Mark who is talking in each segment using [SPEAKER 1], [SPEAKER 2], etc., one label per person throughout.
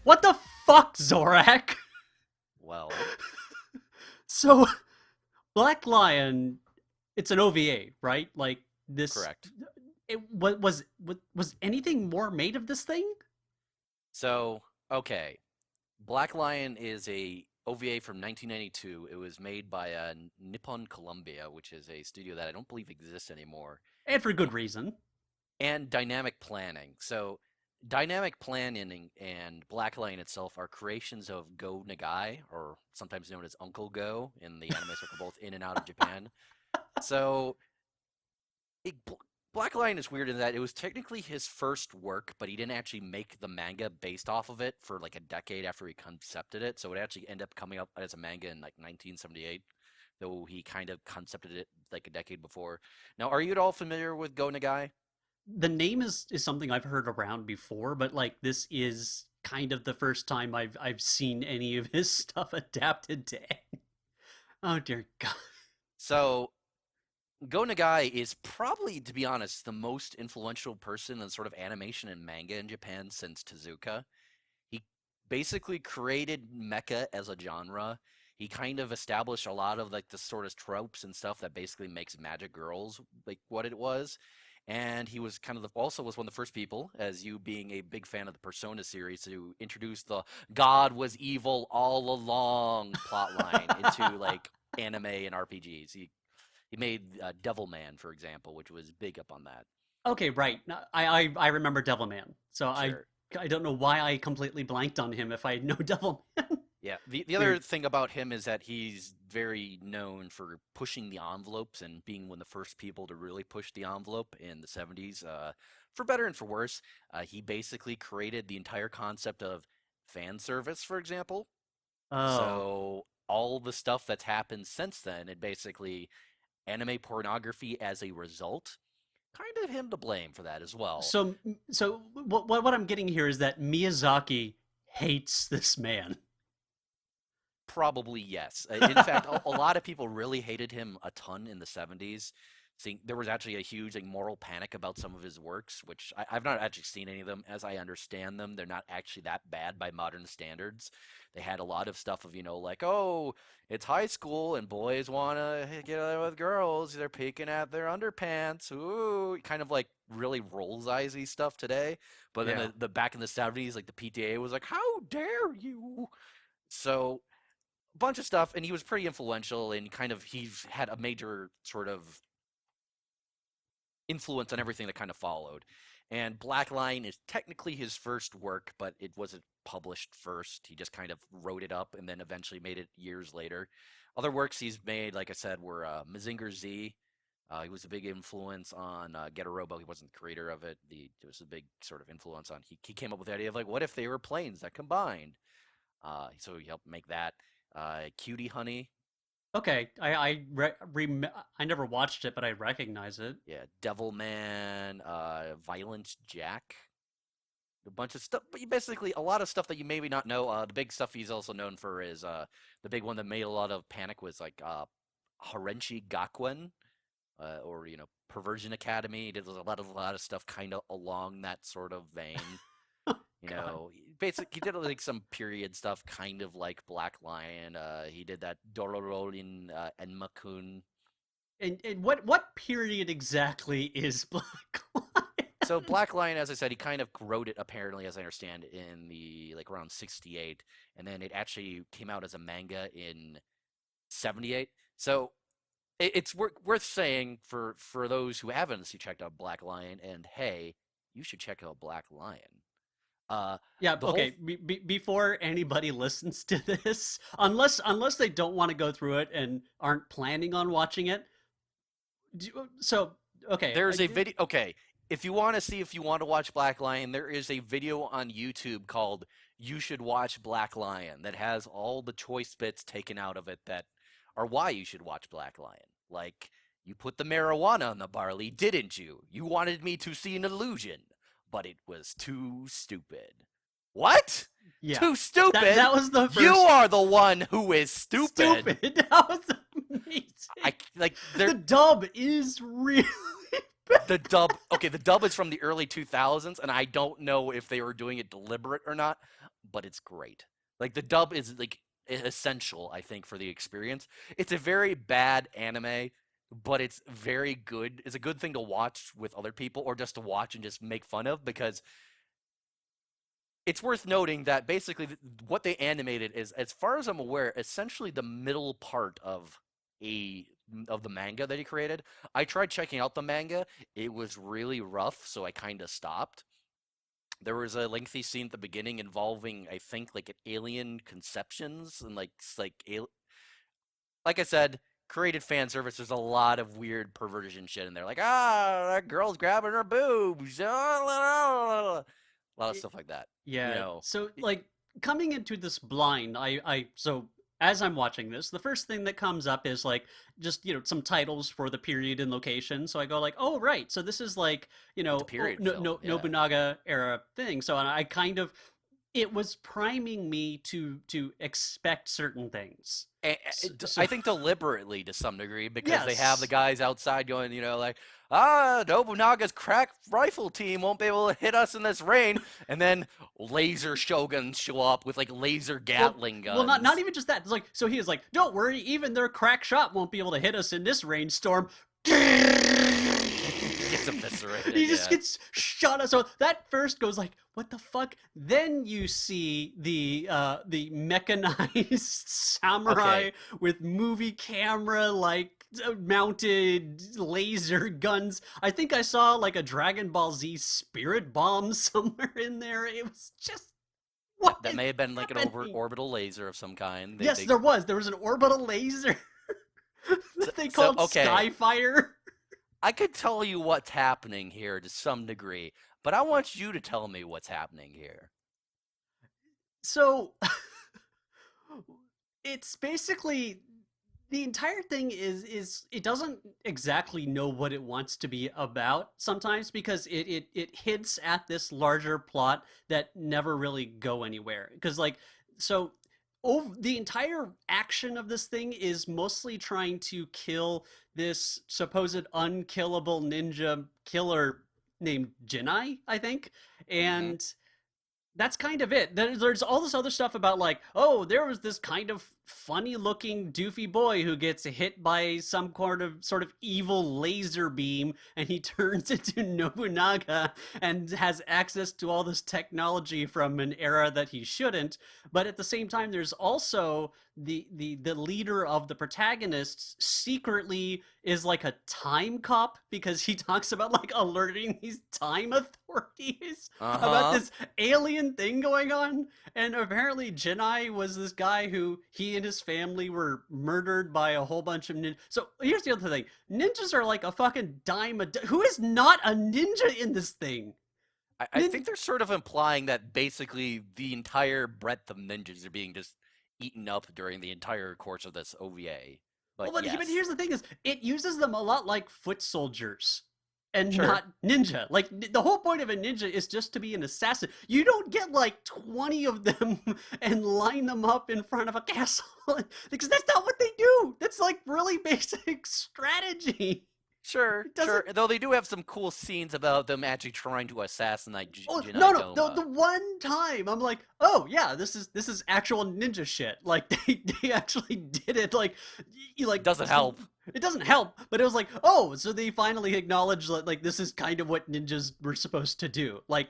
[SPEAKER 1] What the fuck, Zorak?
[SPEAKER 2] Well,
[SPEAKER 1] So, Black Lion, it's an OVA, right? Like this.
[SPEAKER 2] correct.
[SPEAKER 1] Was anything more made of this thing?
[SPEAKER 2] So, okay. Black Lion is a OVA from 1992. It was made by Nippon Columbia, which is a studio that I don't believe exists anymore,
[SPEAKER 1] And for good reason.
[SPEAKER 2] and Dynamic Planning. So, Dynamic Planning and Black Lion itself are creations of Go Nagai, or sometimes known as Uncle Go in the anime circle, both in and out of Japan. So, it, Black Lion is weird in that it was technically his first work, but he didn't actually make the manga based off of it for like a decade after he concepted it. So it actually ended up coming up as a manga in like 1978, though he kind of concepted it like a decade before. Now, are you at all familiar with Go Nagai?
[SPEAKER 1] The name is something I've heard around before, but like this is kind of the first time I've seen any of his stuff adapted to. Oh dear God.
[SPEAKER 2] So Go Nagai is probably, to be honest, the most influential person in sort of animation and manga in Japan since Tezuka. He basically created mecha as a genre. He kind of established a lot of like the sort of tropes and stuff that basically makes Magic Girls like what it was. And he was kind of also was one of the first people, as you being a big fan of the Persona series, to introduce the God was evil all along plotline into like anime and RPGs. He made Devilman, for example, which was big up on that.
[SPEAKER 1] Okay, right. No, I remember Devilman. So
[SPEAKER 2] Sure.
[SPEAKER 1] I don't know why I completely blanked on him if I know Devilman.
[SPEAKER 2] Yeah. The other
[SPEAKER 1] Weird.
[SPEAKER 2] thing about him is that he's very known for pushing the envelopes and being one of the first people to really push the envelope in the 70s. For better and for worse, he basically created the entire concept of fan service, for example.
[SPEAKER 1] Oh.
[SPEAKER 2] So all the stuff that's happened since then, it basically anime pornography as a result, kind of him to blame for that as well.
[SPEAKER 1] So what I'm getting here is that Miyazaki hates this man.
[SPEAKER 2] Probably yes. In fact, a lot of people really hated him a ton in the 70s. Seeing there was actually a huge like moral panic about some of his works, which I've not actually seen any of them. As I understand them, they're not actually that bad by modern standards. They had a lot of stuff of like, oh, it's high school and boys want to get out with girls. They're peeking at their underpants. Ooh, kind of like really rolls eyesy stuff today. But then
[SPEAKER 1] Yeah.
[SPEAKER 2] the back in the 70s, like the PTA was like, how dare you? So bunch of stuff, and he was pretty influential and kind of he's had a major sort of influence on everything that kind of followed. And Black Line is technically his first work, but it wasn't published first. He just kind of wrote it up and then eventually made it years later. Other works he's made, like I said, were Mazinger Z. He was a big influence on Get a Robo. He wasn't the creator of it. It was a big sort of influence on. He came up with the idea of like, what if they were planes that combined? So he helped make that. Cutie Honey.
[SPEAKER 1] Okay. I never watched it, but I recognize it.
[SPEAKER 2] Yeah, Devilman, Violence Jack, a bunch of stuff. But basically, a lot of stuff that you maybe not know. The big stuff he's also known for is the big one that made a lot of panic was like Harenchi Gakuen, or Perversion Academy. He did a lot of stuff kind of along that sort of vein.
[SPEAKER 1] God.
[SPEAKER 2] Basically, he did like some period stuff, kind of like Black Lion. He did that Dororo in Enmakun.
[SPEAKER 1] And what period exactly is Black Lion?
[SPEAKER 2] So Black Lion, as I said, he kind of wrote it apparently, as I understand, in the like around '68, and then it actually came out as a manga in '78. So it's worth saying for those who haven't checked out Black Lion, and hey, you should check out Black Lion.
[SPEAKER 1] Yeah,
[SPEAKER 2] The whole
[SPEAKER 1] okay. Before anybody listens to this, unless they don't want to go through it and aren't planning on watching it, so okay.
[SPEAKER 2] There's a video. Okay, if you want to see if you want to watch Black Lion, there is a video on YouTube called "You Should Watch Black Lion" that has all the choice bits taken out of it that are why you should watch Black Lion. Like, you put the marijuana on the barley, didn't you? You wanted me to see an illusion, but it was too stupid. What?
[SPEAKER 1] Yeah,
[SPEAKER 2] Too
[SPEAKER 1] that
[SPEAKER 2] stupid?
[SPEAKER 1] that was the
[SPEAKER 2] You
[SPEAKER 1] first
[SPEAKER 2] are the one who is stupid.
[SPEAKER 1] stupid. That was
[SPEAKER 2] I
[SPEAKER 1] amazing.
[SPEAKER 2] like
[SPEAKER 1] The
[SPEAKER 2] there
[SPEAKER 1] dub is really bad.
[SPEAKER 2] the dub. Okay, the dub is from the early 2000s, and I don't know if they were doing it deliberate or not. but it's great. Like the dub is like essential, I think, for the experience. It's a very bad anime, but it's very good. It's a good thing to watch with other people or just to watch and just make fun of because it's worth noting that basically what they animated is, as far as I'm aware, essentially the middle part a of the manga that he created. I tried checking out the manga. It was really rough, so I kind of stopped. There was a lengthy scene at the beginning involving, I think, like an alien conceptions and like I said, created fan service. There's a lot of weird perversion shit in there, like that girl's grabbing her boobs, a lot of
[SPEAKER 1] It,
[SPEAKER 2] stuff like that. You
[SPEAKER 1] yeah.
[SPEAKER 2] know,
[SPEAKER 1] So like coming into this blind, so as I'm watching this, the first thing that comes up is like just some titles for the period and location. So I go like, oh right, so this is like
[SPEAKER 2] it's a
[SPEAKER 1] oh,
[SPEAKER 2] period
[SPEAKER 1] no,
[SPEAKER 2] film.
[SPEAKER 1] no,
[SPEAKER 2] Yeah.
[SPEAKER 1] Nobunaga era thing. So I kind of it was priming me to expect certain things. So
[SPEAKER 2] I think deliberately to some degree because they have the
[SPEAKER 1] yes.
[SPEAKER 2] guys outside going, like, Nobunaga's crack rifle team won't be able to hit us in this rain, and then laser shoguns show up with like laser Gatling
[SPEAKER 1] Not
[SPEAKER 2] guns.
[SPEAKER 1] even just that. It's like so he is like, don't worry, even their crack shot won't be able to hit us in this rainstorm.
[SPEAKER 2] Gets
[SPEAKER 1] He
[SPEAKER 2] eviscerated,
[SPEAKER 1] just
[SPEAKER 2] yeah.
[SPEAKER 1] gets shot. So that first goes like, what the fuck? Then you see the mechanized
[SPEAKER 2] Okay,
[SPEAKER 1] samurai with movie camera like mounted laser guns. I think I saw like a Dragon Ball Z spirit bomb somewhere in there. It was just what
[SPEAKER 2] that
[SPEAKER 1] is
[SPEAKER 2] may have been like an
[SPEAKER 1] happening?
[SPEAKER 2] orbital laser of some kind.
[SPEAKER 1] Yes, there was. There was an orbital laser that they
[SPEAKER 2] so
[SPEAKER 1] called
[SPEAKER 2] okay.
[SPEAKER 1] Skyfire.
[SPEAKER 2] I could tell you what's happening here to some degree, but I want you to tell me what's happening here.
[SPEAKER 1] So it's basically the entire thing is it doesn't exactly know what it wants to be about sometimes because it hints at this larger plot that never really go anywhere because like so the entire action of this thing is mostly trying to kill this supposed unkillable ninja killer named Jinai, I think.
[SPEAKER 2] Hmm.
[SPEAKER 1] And that's kind of it. Then there's all this other stuff about like, oh, there was this kind of funny looking doofy boy who gets hit by some sort of evil laser beam and he turns into Nobunaga and has access to all this technology from an era that he shouldn't. But at the same time, there's also the leader of the protagonists secretly is like a time cop because he talks about like alerting these time authorities
[SPEAKER 2] Uh
[SPEAKER 1] about
[SPEAKER 2] huh.
[SPEAKER 1] this alien thing going on. And apparently, Jinai was this guy who he and his family were murdered by a whole bunch of ninjas. So here's the other thing: ninjas are like a fucking dime a. Who is not a ninja in this thing?
[SPEAKER 2] I
[SPEAKER 1] Nin-
[SPEAKER 2] think they're sort of implying that basically the entire breadth of ninjas are being just eaten up during the entire course of this OVA.
[SPEAKER 1] well,
[SPEAKER 2] But
[SPEAKER 1] but
[SPEAKER 2] yes,
[SPEAKER 1] here's the thing: is it uses them a lot like foot soldiers and
[SPEAKER 2] sure.
[SPEAKER 1] not ninja. Like the whole point of a ninja is just to be an assassin. You don't get like 20 of them and line them up in front of a castle because that's not what they do. That's like really basic strategy.
[SPEAKER 2] Sure,
[SPEAKER 1] It
[SPEAKER 2] sure.
[SPEAKER 1] doesn't.
[SPEAKER 2] Though they do have some cool scenes about them actually trying to assassinate
[SPEAKER 1] Oh no
[SPEAKER 2] Jinai
[SPEAKER 1] no the
[SPEAKER 2] Doma.
[SPEAKER 1] one time I'm like, oh yeah, this is actual ninja shit. Like they actually did it. Like
[SPEAKER 2] Doesn't help.
[SPEAKER 1] it doesn't help, but it was like, oh, so they finally acknowledged that like this is kind of what ninjas were supposed to do. Like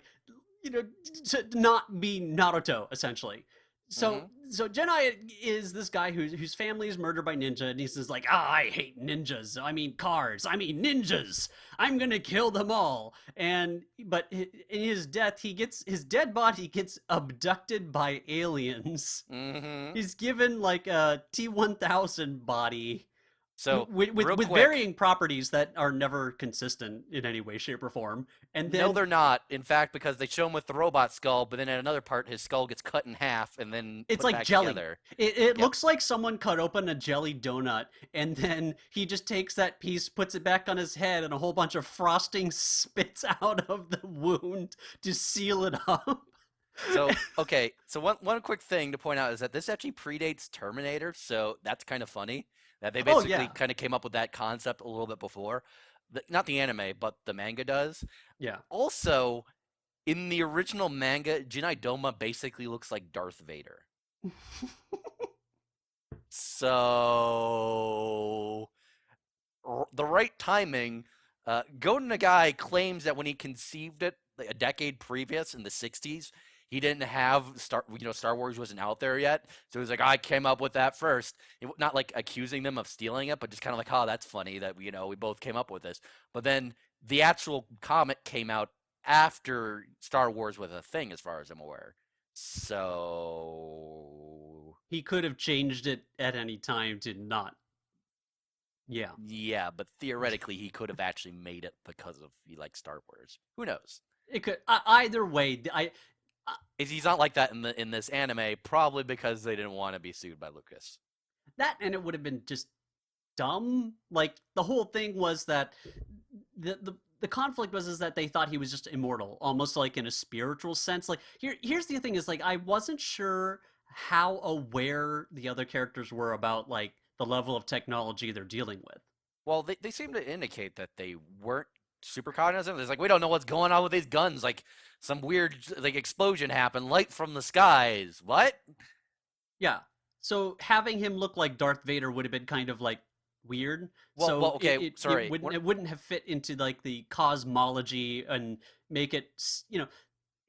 [SPEAKER 1] you know, to not be Naruto essentially. So
[SPEAKER 2] Hmm.
[SPEAKER 1] so Jedi is this guy whose family is murdered by ninja, and he says like, ah, I hate ninjas. I mean cars. I mean ninjas. I'm gonna kill them all. And but in his death, he gets his dead body gets abducted by aliens.
[SPEAKER 2] Hmm.
[SPEAKER 1] He's given like a T-1000 body
[SPEAKER 2] So, real
[SPEAKER 1] with
[SPEAKER 2] quick,
[SPEAKER 1] varying properties that are never consistent in any way, shape, or form. And
[SPEAKER 2] no,
[SPEAKER 1] then
[SPEAKER 2] they're not. In fact, because they show him with the robot skull, but then at another part, his skull gets cut in half and then
[SPEAKER 1] it's
[SPEAKER 2] put
[SPEAKER 1] like
[SPEAKER 2] back
[SPEAKER 1] jelly.
[SPEAKER 2] together.
[SPEAKER 1] It
[SPEAKER 2] Yep.
[SPEAKER 1] looks like someone cut open a jelly donut and then he just takes that piece, puts it back on his head, and a whole bunch of frosting spits out of the wound to seal it up.
[SPEAKER 2] So, okay. So one quick thing to point out is that this actually predates Terminator, so that's kind of funny that they
[SPEAKER 1] Oh
[SPEAKER 2] basically
[SPEAKER 1] yeah,
[SPEAKER 2] kind of came up with that concept a little bit before. Not the anime, but the manga does.
[SPEAKER 1] yeah.
[SPEAKER 2] Also, In the original manga, Jinai Doma basically looks like Darth Vader. So the right timing. Go Nagai claims that when he conceived it like a decade previous in the '60s, he didn't have Star Wars wasn't out there yet, so he's like, I came up with that first. Not like accusing them of stealing it, but just kind of like, oh, that's funny that we both came up with this. But then the actual comic came out after Star Wars was a thing, as far as I'm aware. So
[SPEAKER 1] He could have changed it at any time to not. Yeah.
[SPEAKER 2] yeah, but theoretically, he could have actually made it because of he likes Star Wars. Who knows?
[SPEAKER 1] It could either way.
[SPEAKER 2] Is he's not like that in this anime? Probably because they didn't want to be sued by Lucas.
[SPEAKER 1] That, and it would have been just dumb. Like the whole thing was that the conflict was is that they thought he was just immortal, almost like in a spiritual sense. Like here's the thing is like I wasn't sure how aware the other characters were about like the level of technology they're dealing with.
[SPEAKER 2] Well, they seem to indicate that they weren't super cognizant. It's like we don't know what's going on with these guns. Like some weird like explosion happened, light from the skies. What?
[SPEAKER 1] Yeah. So having him look like Darth Vader would have been kind of like weird.
[SPEAKER 2] Well,
[SPEAKER 1] So
[SPEAKER 2] okay. Sorry.
[SPEAKER 1] it wouldn't have fit into like the cosmology and make it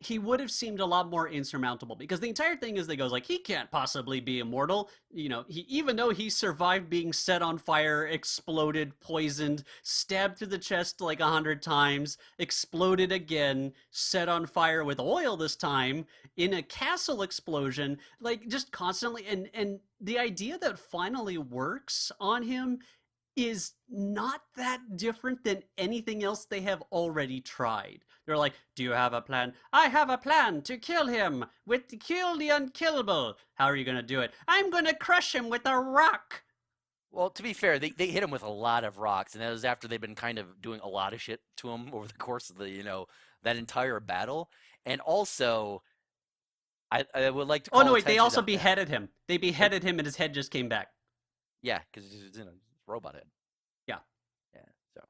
[SPEAKER 1] he would have seemed a lot more insurmountable because the entire thing is they goes like he can't possibly be immortal. He even though he survived being set on fire, exploded, poisoned, stabbed through the chest like 100 times, exploded again, set on fire with oil this time in a castle explosion, like just constantly. And the idea that finally works on him is not that different than anything else they have already tried. They're like, do you have a plan? I have a plan to kill him, kill the unkillable. How are you going to do it? I'm going to crush him with a rock.
[SPEAKER 2] Well, to be fair, they hit him with a lot of rocks, and that was after they've been kind of doing a lot of shit to him over the course of that entire battle. And also, I would like to
[SPEAKER 1] Oh
[SPEAKER 2] call
[SPEAKER 1] no, wait, they
[SPEAKER 2] attention
[SPEAKER 1] also
[SPEAKER 2] to
[SPEAKER 1] beheaded him. They beheaded him and his head just came back.
[SPEAKER 2] yeah, because it's robot head.
[SPEAKER 1] Yeah.
[SPEAKER 2] Yeah. So,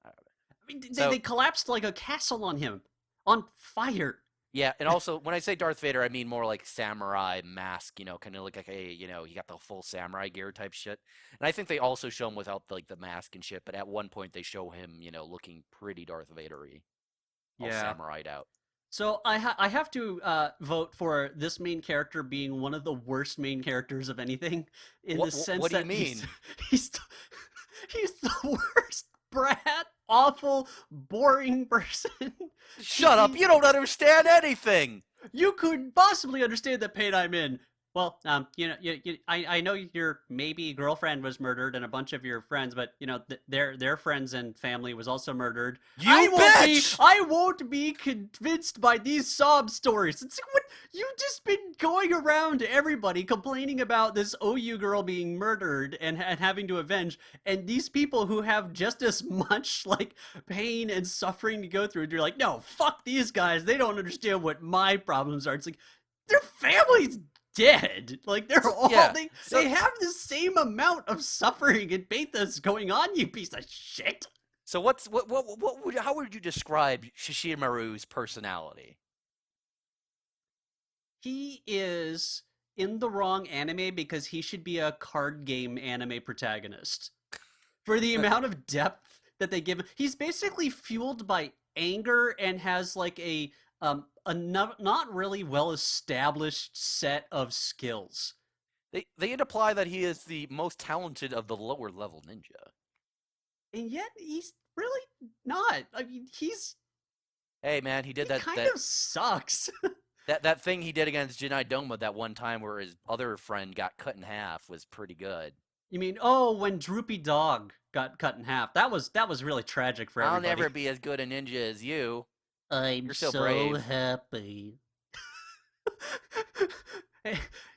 [SPEAKER 2] I don't know.
[SPEAKER 1] I mean,
[SPEAKER 2] So
[SPEAKER 1] they collapsed like a castle on him, on fire.
[SPEAKER 2] yeah, and also when I say Darth Vader, I mean more like samurai mask, kind of look like he got the full samurai gear type shit. And I think they also show him without like the mask and shit, but at one point they show him, looking pretty Darth Vader-y, all
[SPEAKER 1] Yeah.
[SPEAKER 2] samurai'd out.
[SPEAKER 1] So I have to vote for this main character being one of the worst main characters of anything, in the sense
[SPEAKER 2] What do you
[SPEAKER 1] that
[SPEAKER 2] mean?
[SPEAKER 1] he's he's the worst brat, awful, boring person.
[SPEAKER 2] Shut up! You don't understand anything.
[SPEAKER 1] You could possibly understand the pain I'm in. Well, I know your maybe girlfriend was murdered and a bunch of your friends, but their friends and family was also murdered.
[SPEAKER 2] You bitch!
[SPEAKER 1] I won't be convinced by these sob stories. It's like, what you've just been going around to everybody complaining about this OU girl being murdered and having to avenge, and these people who have just as much like pain and suffering to go through. And you're like, no, fuck these guys. They don't understand what my problems are. It's like their families dead. Like they're all
[SPEAKER 2] Yeah.
[SPEAKER 1] they have the same amount of suffering and pathos going on, you piece of shit.
[SPEAKER 2] So how would you describe Shishimaru's personality?
[SPEAKER 1] He is in the wrong anime because he should be a card game anime protagonist. For the amount of depth that they give him, he's basically fueled by anger and has like a not really well established set of skills.
[SPEAKER 2] They imply that he is the most talented of the lower level ninja.
[SPEAKER 1] And yet he's really not. I mean,
[SPEAKER 2] Hey man, he did
[SPEAKER 1] he
[SPEAKER 2] that
[SPEAKER 1] kind
[SPEAKER 2] that,
[SPEAKER 1] of sucks.
[SPEAKER 2] that thing he did against Jinai Doma that one time where his other friend got cut in half was pretty good.
[SPEAKER 1] You mean, when Droopy Dog got cut in half? That was really tragic for everybody.
[SPEAKER 2] I'll never be as good a ninja as you.
[SPEAKER 1] I'm
[SPEAKER 2] You're so brave.
[SPEAKER 1] happy.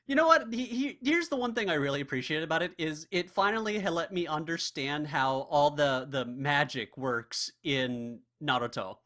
[SPEAKER 1] You know what? Here's the one thing I really appreciate about it is it finally had let me understand how all the magic works in Naruto.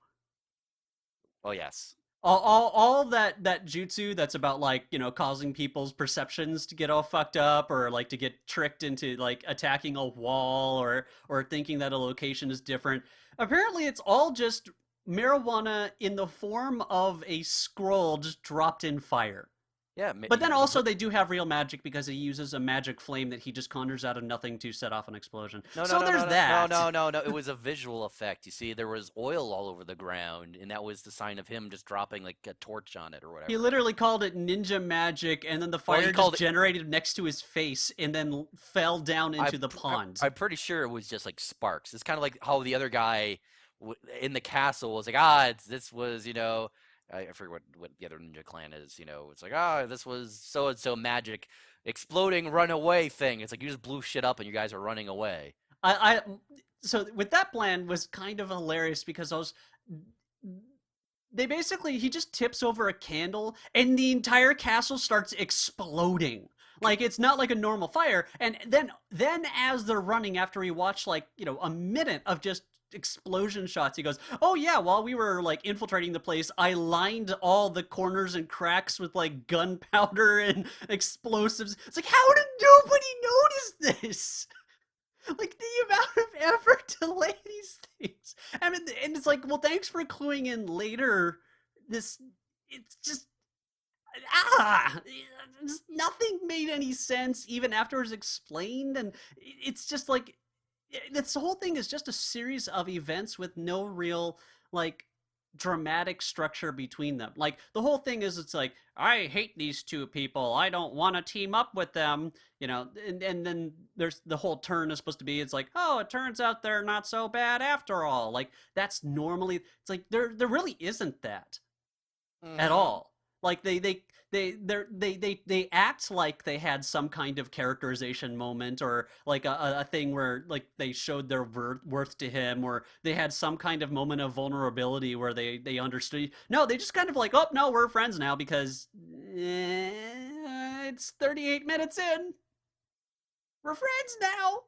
[SPEAKER 2] Oh yes.
[SPEAKER 1] All that jutsu that's about like causing people's perceptions to get all fucked up or like to get tricked into like attacking a wall or thinking that a location is different. Apparently, it's all just marijuana in the form of a scroll just dropped in fire.
[SPEAKER 2] Yeah,
[SPEAKER 1] But then also they do have real magic because he uses a magic flame that he just conjures out of nothing to set off an explosion.
[SPEAKER 2] no, no,
[SPEAKER 1] So
[SPEAKER 2] no, no,
[SPEAKER 1] there's
[SPEAKER 2] no, no,
[SPEAKER 1] that.
[SPEAKER 2] no, no, no. It was a visual effect. You see, there was oil all over the ground, and that was the sign of him just dropping like a torch on it or
[SPEAKER 1] He
[SPEAKER 2] whatever.
[SPEAKER 1] literally called it ninja magic, and then the
[SPEAKER 2] Well, he
[SPEAKER 1] fire just
[SPEAKER 2] called it.
[SPEAKER 1] generated next to his face and then fell down
[SPEAKER 2] I,
[SPEAKER 1] into the pond.
[SPEAKER 2] I'm pretty sure it was just like sparks. It's kind of like how the other guy in the castle was like, this was, I forget what the other ninja clan is. It's like, this was so and so magic, exploding, run away thing. It's like you just blew shit up and you guys are running away.
[SPEAKER 1] I so with that plan was kind of hilarious because I was they basically he just tips over a candle and the entire castle starts exploding. Like it's not like a normal fire. And then as they're running after we watch like, a minute of just explosion shots, he goes, "Oh yeah, while we were like infiltrating the place, I lined all the corners and cracks with like gunpowder and explosives." It's like, how did nobody notice this? Like the amount of effort to lay these things. I mean, and it's like, well, thanks for cluing in later. This, it's just ah, just nothing made any sense even after it was explained, and it's just like this whole thing is just a series of events with no real like dramatic structure between them. Like the whole thing is it's like, I hate these two people, I don't want to team up with them, and then there's the whole turn is supposed to be it's like, oh, it turns out they're not so bad after all. Like that's normally it's like there really isn't that at
[SPEAKER 2] Mm-hmm.
[SPEAKER 1] all. Like they act like they had some kind of characterization moment or like a thing where like they showed their worth to him or they had some kind of moment of vulnerability where they understood. No, they just kind of like, oh no, we're friends now because it's 38 minutes in. We're friends now.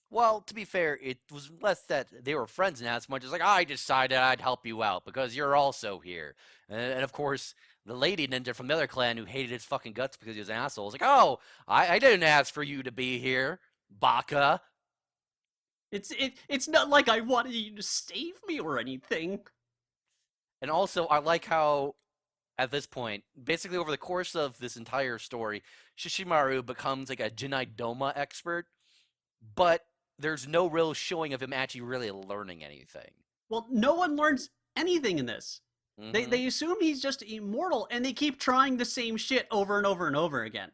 [SPEAKER 2] Well, to be fair, it was less that they were friends now, as much as like I decided I'd help you out because you're also here. And of course, the lady ninja from the other clan who hated his fucking guts because he was an asshole was like, "Oh, I didn't ask for you to be here, Baka."
[SPEAKER 1] It's not like I wanted you to save me or anything.
[SPEAKER 2] And also, I like how at this point, basically over the course of this entire story, Shishimaru becomes like a Jinai Doma expert, but there's no real showing of him actually really learning anything.
[SPEAKER 1] Well, no one learns anything in this. They
[SPEAKER 2] Mm-hmm.
[SPEAKER 1] they assume he's just immortal, and they keep trying the same shit over and over and over again.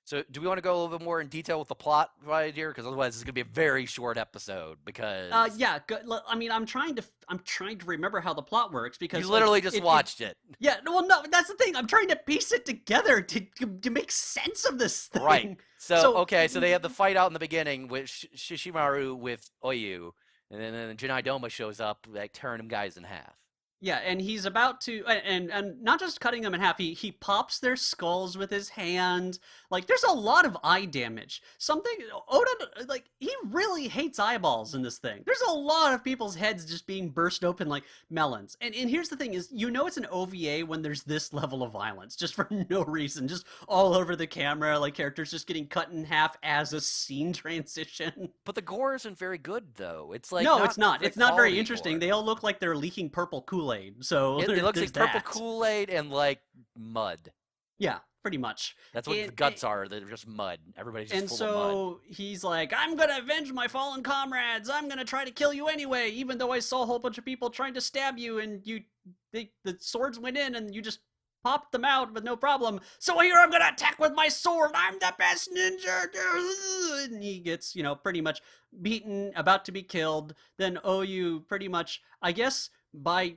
[SPEAKER 2] So, do we want to go a little bit more in detail with the plot right here? Because otherwise, this is going to be a very short episode. Because
[SPEAKER 1] Yeah. I mean, I'm trying to remember how the plot works
[SPEAKER 2] you
[SPEAKER 1] because like
[SPEAKER 2] literally just watched it,
[SPEAKER 1] yeah. Well, no, that's the thing. I'm trying to piece it together to make sense of this
[SPEAKER 2] right?
[SPEAKER 1] thing.
[SPEAKER 2] So,
[SPEAKER 1] So
[SPEAKER 2] okay, so they have the fight out in the beginning with Shishimaru with Oyu, and then Janai Doma shows up, like tearing them guys in half.
[SPEAKER 1] yeah, and he's about to, and not just cutting them in half. He pops their skulls with his hand. Like there's a lot of eye damage. Something Oda like he really hates eyeballs in this thing. There's a lot of people's heads just being burst open like melons. And here's the thing: is it's an OVA when there's this level of violence just for no reason, just all over the camera, like characters just getting cut in half as a scene transition.
[SPEAKER 2] But the gore isn't very good, though. It's like
[SPEAKER 1] No, it's
[SPEAKER 2] not
[SPEAKER 1] not.
[SPEAKER 2] great
[SPEAKER 1] It's not very
[SPEAKER 2] quality
[SPEAKER 1] interesting.
[SPEAKER 2] gore.
[SPEAKER 1] They all look like they're leaking purple Kool-Aid. So
[SPEAKER 2] It looks
[SPEAKER 1] there's
[SPEAKER 2] like purple
[SPEAKER 1] that.
[SPEAKER 2] Kool-Aid and like mud.
[SPEAKER 1] Yeah, pretty much.
[SPEAKER 2] That's what the
[SPEAKER 1] And,
[SPEAKER 2] guts are. They're just mud. Everybody's just
[SPEAKER 1] and
[SPEAKER 2] full of mud.
[SPEAKER 1] so he's like, I'm gonna avenge my fallen comrades. I'm gonna try to kill you anyway, even though I saw a whole bunch of people trying to stab you, and the swords went in, and you just popped them out with no problem. So here I'm gonna attack with my sword. I'm the best ninja. And he gets, pretty much beaten, about to be killed. Then OU pretty much, I guess, by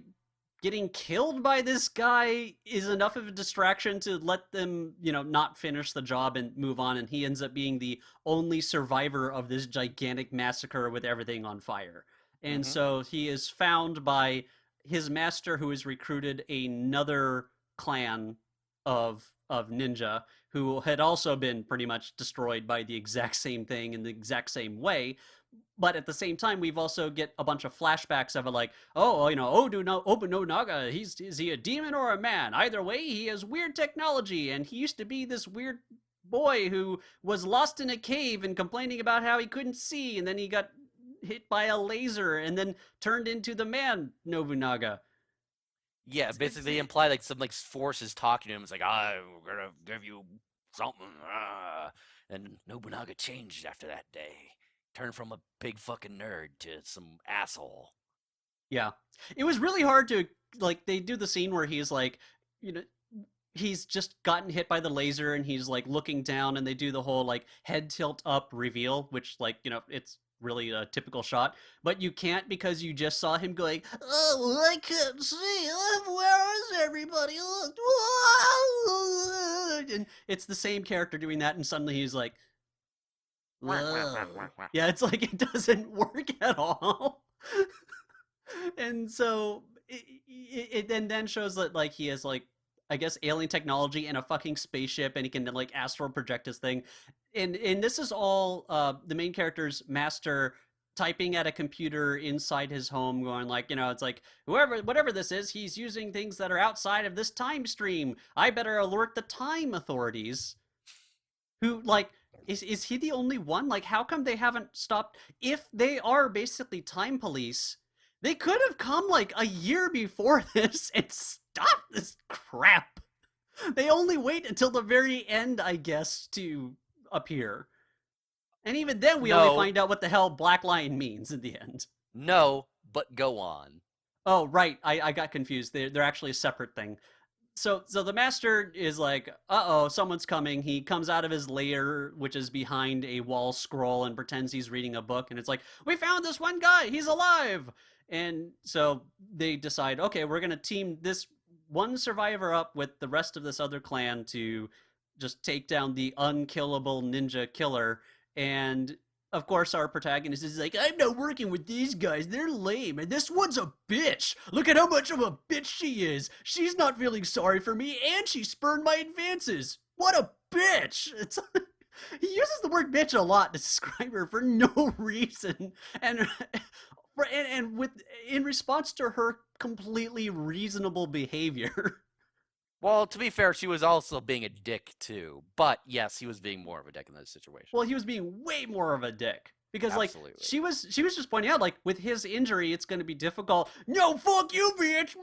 [SPEAKER 1] getting killed by this guy is enough of a distraction to let them, not finish the job and move on. And he ends up being the only survivor of this gigantic massacre with everything on fire. And
[SPEAKER 2] Mm-hmm.
[SPEAKER 1] so he is found by his master, who has recruited another clan of ninja who had also been pretty much destroyed by the exact same thing in the exact same way. But at the same time, we've also get a bunch of flashbacks of it, like, oh, Obu no Naga, is he a demon or a man? Either way, he has weird technology, and he used to be this weird boy who was lost in a cave and complaining about how he couldn't see, and then he got hit by a laser and then turned into the man Nobunaga.
[SPEAKER 2] Yeah,
[SPEAKER 1] It's
[SPEAKER 2] basically they imply like some like force is talking to him. It's like, I'm gonna give you something. And Nobunaga changed after that day. Turned from a big fucking nerd to some asshole.
[SPEAKER 1] yeah. It was really hard to like they do the scene where he's like, you know, he's just gotten hit by the laser and he's like looking down and they do the whole like head tilt up reveal, which like, it's really a typical shot, but you can't because you just saw him going, oh, I can't see. Where is everybody? And it's the same character doing that, and suddenly he's like, whoa. Yeah, it's like it doesn't work at all. And so it then shows that like he has like I guess alien technology and a fucking spaceship, and he can like astral project his thing. And this is all the main character's master typing at a computer inside his home, going like, it's like whatever this is, he's using things that are outside of this time stream. I better alert the time authorities. Who like is he the only one? Like, how come they haven't stopped? If they are basically time police, they could have come like a year before this and stopped this crap. They only wait until the very end, I guess, to appear. And even then, we only
[SPEAKER 2] No,
[SPEAKER 1] find out what the hell Black Lion means in the end.
[SPEAKER 2] no, but go on.
[SPEAKER 1] Oh, right. I got confused. They're actually a separate thing. So the master is like, uh-oh, someone's coming. He comes out of his lair, which is behind a wall scroll, and pretends he's reading a book, and it's like, we found this one guy, he's alive. And so they decide, okay, we're gonna team this one survivor up with the rest of this other clan to just take down the unkillable ninja killer. And of course, our protagonist is like, I'm not working with these guys. They're lame. And this one's a bitch. Look at how much of a bitch she is. She's not feeling sorry for me, and she spurned my advances. What a bitch. He uses the word bitch a lot to describe her for no reason. And with in response to her completely reasonable behavior.
[SPEAKER 2] Well, to be fair, she was also being a dick too. But yes, he was being more of a dick in this situation.
[SPEAKER 1] Well, he was being way more of a dick because like
[SPEAKER 2] Absolutely.
[SPEAKER 1] she was just pointing out like with his injury it's going to be difficult. No, fuck you, bitch.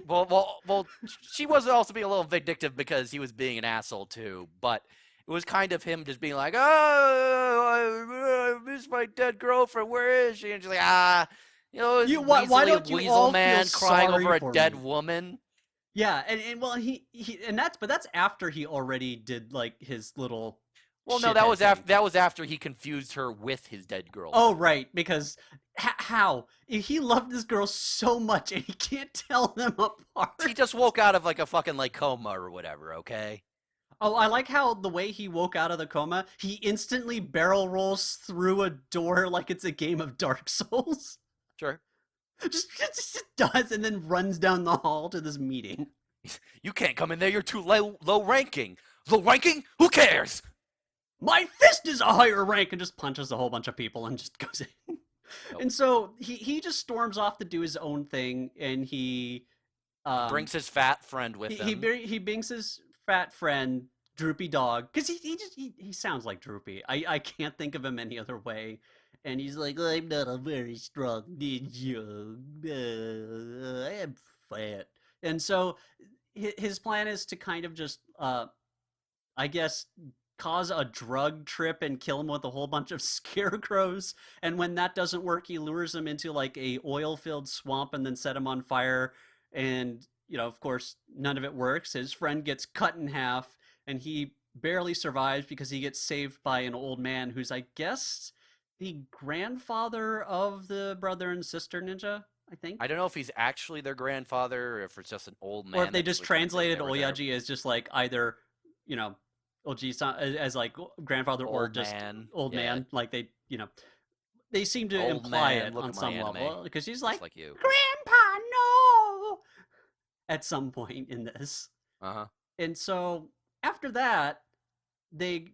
[SPEAKER 2] Well, she was also being a little vindictive because he was being an asshole too. But it was kind of him just being like, "Oh, I miss my dead girlfriend. Where is she?" And she's like, this
[SPEAKER 1] Why
[SPEAKER 2] weaselly
[SPEAKER 1] don't you
[SPEAKER 2] weasel
[SPEAKER 1] all
[SPEAKER 2] man
[SPEAKER 1] feel
[SPEAKER 2] crying
[SPEAKER 1] sorry
[SPEAKER 2] over a
[SPEAKER 1] for
[SPEAKER 2] dead
[SPEAKER 1] me?
[SPEAKER 2] woman.
[SPEAKER 1] Yeah, and well he and that's after he already did like his little
[SPEAKER 2] Well, no,
[SPEAKER 1] shithead thing.
[SPEAKER 2] that was after he confused her with his dead
[SPEAKER 1] Oh,
[SPEAKER 2] girlfriend.
[SPEAKER 1] right, because how he loved this girl so much and he can't tell them
[SPEAKER 2] He
[SPEAKER 1] apart.
[SPEAKER 2] just woke out of like a fucking like coma or whatever. Okay.
[SPEAKER 1] Oh, I like how the way he woke out of the coma, he instantly barrel rolls through a door like it's a game of Dark Souls.
[SPEAKER 2] Sure.
[SPEAKER 1] Just does, and then runs down the hall to this meeting.
[SPEAKER 2] You can't come in there. You're too low ranking. Low ranking? Who cares?
[SPEAKER 1] My fist is a higher rank, and just punches a whole bunch of people and just goes in.
[SPEAKER 2] Nope.
[SPEAKER 1] And so he just storms off to do his own thing, and he
[SPEAKER 2] Brings his fat friend with
[SPEAKER 1] he
[SPEAKER 2] him.
[SPEAKER 1] he brings his fat friend Droopy Dog because he sounds like Droopy. I can't think of him any other way. And he's like, I'm not a very strong ninja. I am fat. And so his plan is to kind of just, I guess, cause a drug trip and kill him with a whole bunch of scarecrows. And when that doesn't work, he lures him into like a oil-filled swamp and then set him on fire. And of course, none of it works. His friend gets cut in half, and he barely survives because he gets saved by an old man who's, I guess, the grandfather of the brother and sister ninja, I think.
[SPEAKER 2] I don't know if he's actually their grandfather or if it's just an old
[SPEAKER 1] Or if
[SPEAKER 2] man
[SPEAKER 1] they
[SPEAKER 2] that
[SPEAKER 1] just
[SPEAKER 2] pretends like he
[SPEAKER 1] translated
[SPEAKER 2] never there.
[SPEAKER 1] Oyaji as just like either, you know, Oji as like grandfather or
[SPEAKER 2] Old
[SPEAKER 1] just
[SPEAKER 2] man.
[SPEAKER 1] old
[SPEAKER 2] Yeah.
[SPEAKER 1] man. Like they seem to
[SPEAKER 2] Old
[SPEAKER 1] imply
[SPEAKER 2] man.
[SPEAKER 1] it
[SPEAKER 2] Look
[SPEAKER 1] on
[SPEAKER 2] at my
[SPEAKER 1] some
[SPEAKER 2] anime.
[SPEAKER 1] level because she's
[SPEAKER 2] Just
[SPEAKER 1] like,
[SPEAKER 2] like you.
[SPEAKER 1] Grandpa, no! At some point in this.
[SPEAKER 2] Uh huh.
[SPEAKER 1] And so after that, they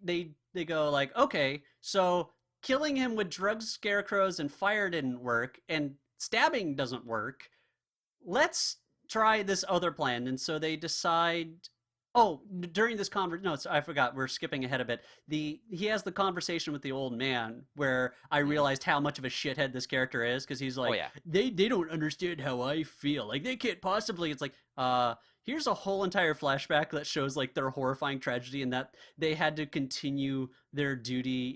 [SPEAKER 1] go like, okay, so killing him with drugs, scarecrows, and fire didn't work, and stabbing doesn't work. Let's try this other plan. And so they decide. Oh, during this conversation, no, I forgot. We're skipping ahead a bit. He has the conversation with the old man where I
[SPEAKER 2] Mm.
[SPEAKER 1] realized how much of a shithead this character is because he's
[SPEAKER 2] Oh
[SPEAKER 1] like,
[SPEAKER 2] yeah.
[SPEAKER 1] they don't understand how I feel. Like they can't possibly. It's like, here's a whole entire flashback that shows like their horrifying tragedy and that they had to continue their duty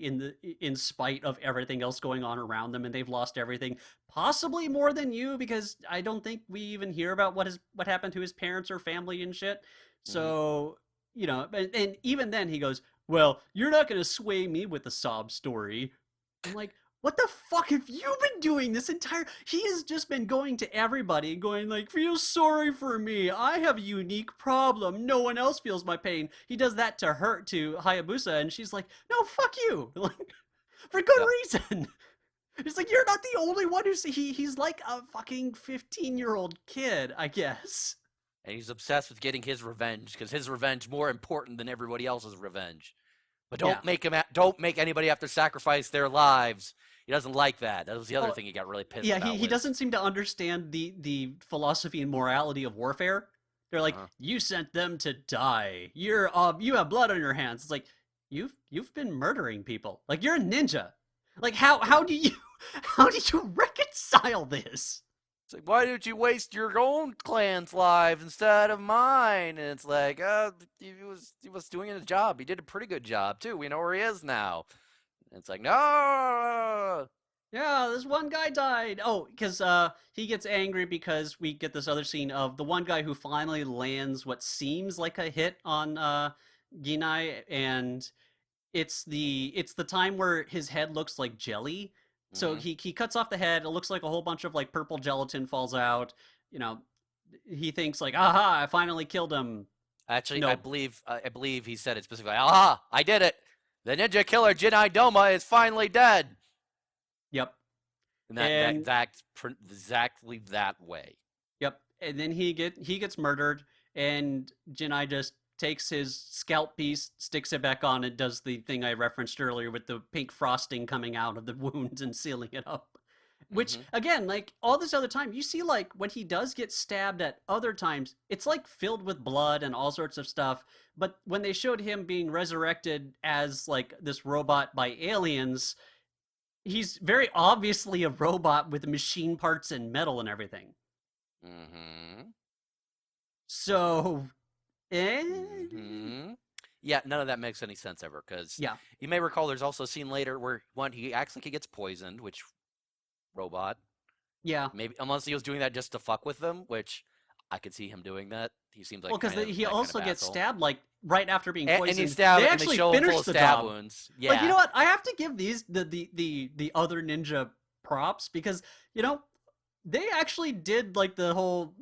[SPEAKER 1] in spite of everything else going on around them, and they've lost everything. Possibly more than you because I don't think we even hear about what happened to his parents or family and shit.
[SPEAKER 2] Hmm.
[SPEAKER 1] So, and even then he goes, well, you're not going to sway me with a sob story. I'm like, what the fuck have you been doing this entire. He has just been going to everybody and going, like, feel sorry for me. I have a unique problem. No one else feels my pain. He does that to her, to Hayabusa, and she's like, no, fuck you. Like, for good
[SPEAKER 2] Yep.
[SPEAKER 1] reason. It's like, you're not the only one who's. He's like a fucking 15-year-old kid, I guess.
[SPEAKER 2] And he's obsessed with getting his revenge because his revenge more important than everybody else's revenge. But
[SPEAKER 1] Yeah.
[SPEAKER 2] don't make anybody have to sacrifice their lives. He doesn't like that. That was the other
[SPEAKER 1] Oh,
[SPEAKER 2] thing he got really pissed
[SPEAKER 1] yeah,
[SPEAKER 2] about
[SPEAKER 1] he
[SPEAKER 2] was,
[SPEAKER 1] doesn't seem to understand the philosophy and morality of warfare. They're like,
[SPEAKER 2] uh,
[SPEAKER 1] you sent them to die. You have blood on your hands. It's like you've been murdering people. Like you're a ninja. Like how do you how do you reconcile this?
[SPEAKER 2] it's like, why did you waste your own clan's lives instead of mine? And it's like, he was doing his job. He did a pretty good job too. We know where he is now. And it's like, no.
[SPEAKER 1] Yeah, this one guy died. Oh, because he gets angry because we get this other scene of the one guy who finally lands what seems like a hit on Ginai, and it's the time where his head looks like jelly. So
[SPEAKER 2] Hmm.
[SPEAKER 1] he cuts off the head. It looks like a whole bunch of like purple gelatin falls out. You know, he thinks like, aha, I finally killed him.
[SPEAKER 2] Actually, I
[SPEAKER 1] Nope.
[SPEAKER 2] believe I believe he said it specifically. Aha! I did it. The ninja killer Jinai Doma is finally dead.
[SPEAKER 1] Yep.
[SPEAKER 2] And
[SPEAKER 1] And
[SPEAKER 2] that's exactly that way.
[SPEAKER 1] yep. And then he gets murdered, and Jinai just takes his scalp piece, sticks it back on, and does the thing I referenced earlier with the pink frosting coming out of the wound and sealing it up. Which
[SPEAKER 2] Hmm.
[SPEAKER 1] again, like all this other time, you see like when he does get stabbed at other times, it's like filled with blood and all sorts of stuff. But when they showed him being resurrected as like this robot by aliens, he's very obviously a robot with machine parts and metal and everything.
[SPEAKER 2] Hmm.
[SPEAKER 1] So, eh?
[SPEAKER 2] Hmm. Yeah, none of that makes any sense ever because
[SPEAKER 1] Yeah,
[SPEAKER 2] you may recall there's also a scene later where one he acts like he gets poisoned, which robot
[SPEAKER 1] yeah.
[SPEAKER 2] maybe unless he was doing that just to fuck with them, which I could see him doing that. He seems
[SPEAKER 1] Well,
[SPEAKER 2] like
[SPEAKER 1] because
[SPEAKER 2] kind of
[SPEAKER 1] he
[SPEAKER 2] that kind of
[SPEAKER 1] also gets
[SPEAKER 2] asshole.
[SPEAKER 1] stabbed like right after being
[SPEAKER 2] And he
[SPEAKER 1] poisoned.
[SPEAKER 2] stab
[SPEAKER 1] They
[SPEAKER 2] and they
[SPEAKER 1] actually
[SPEAKER 2] show him full
[SPEAKER 1] finish
[SPEAKER 2] of
[SPEAKER 1] the
[SPEAKER 2] stab
[SPEAKER 1] job.
[SPEAKER 2] wounds.
[SPEAKER 1] Like, you
[SPEAKER 2] Yeah.
[SPEAKER 1] know what? I have to give these the other ninja props because you know they actually did like the whole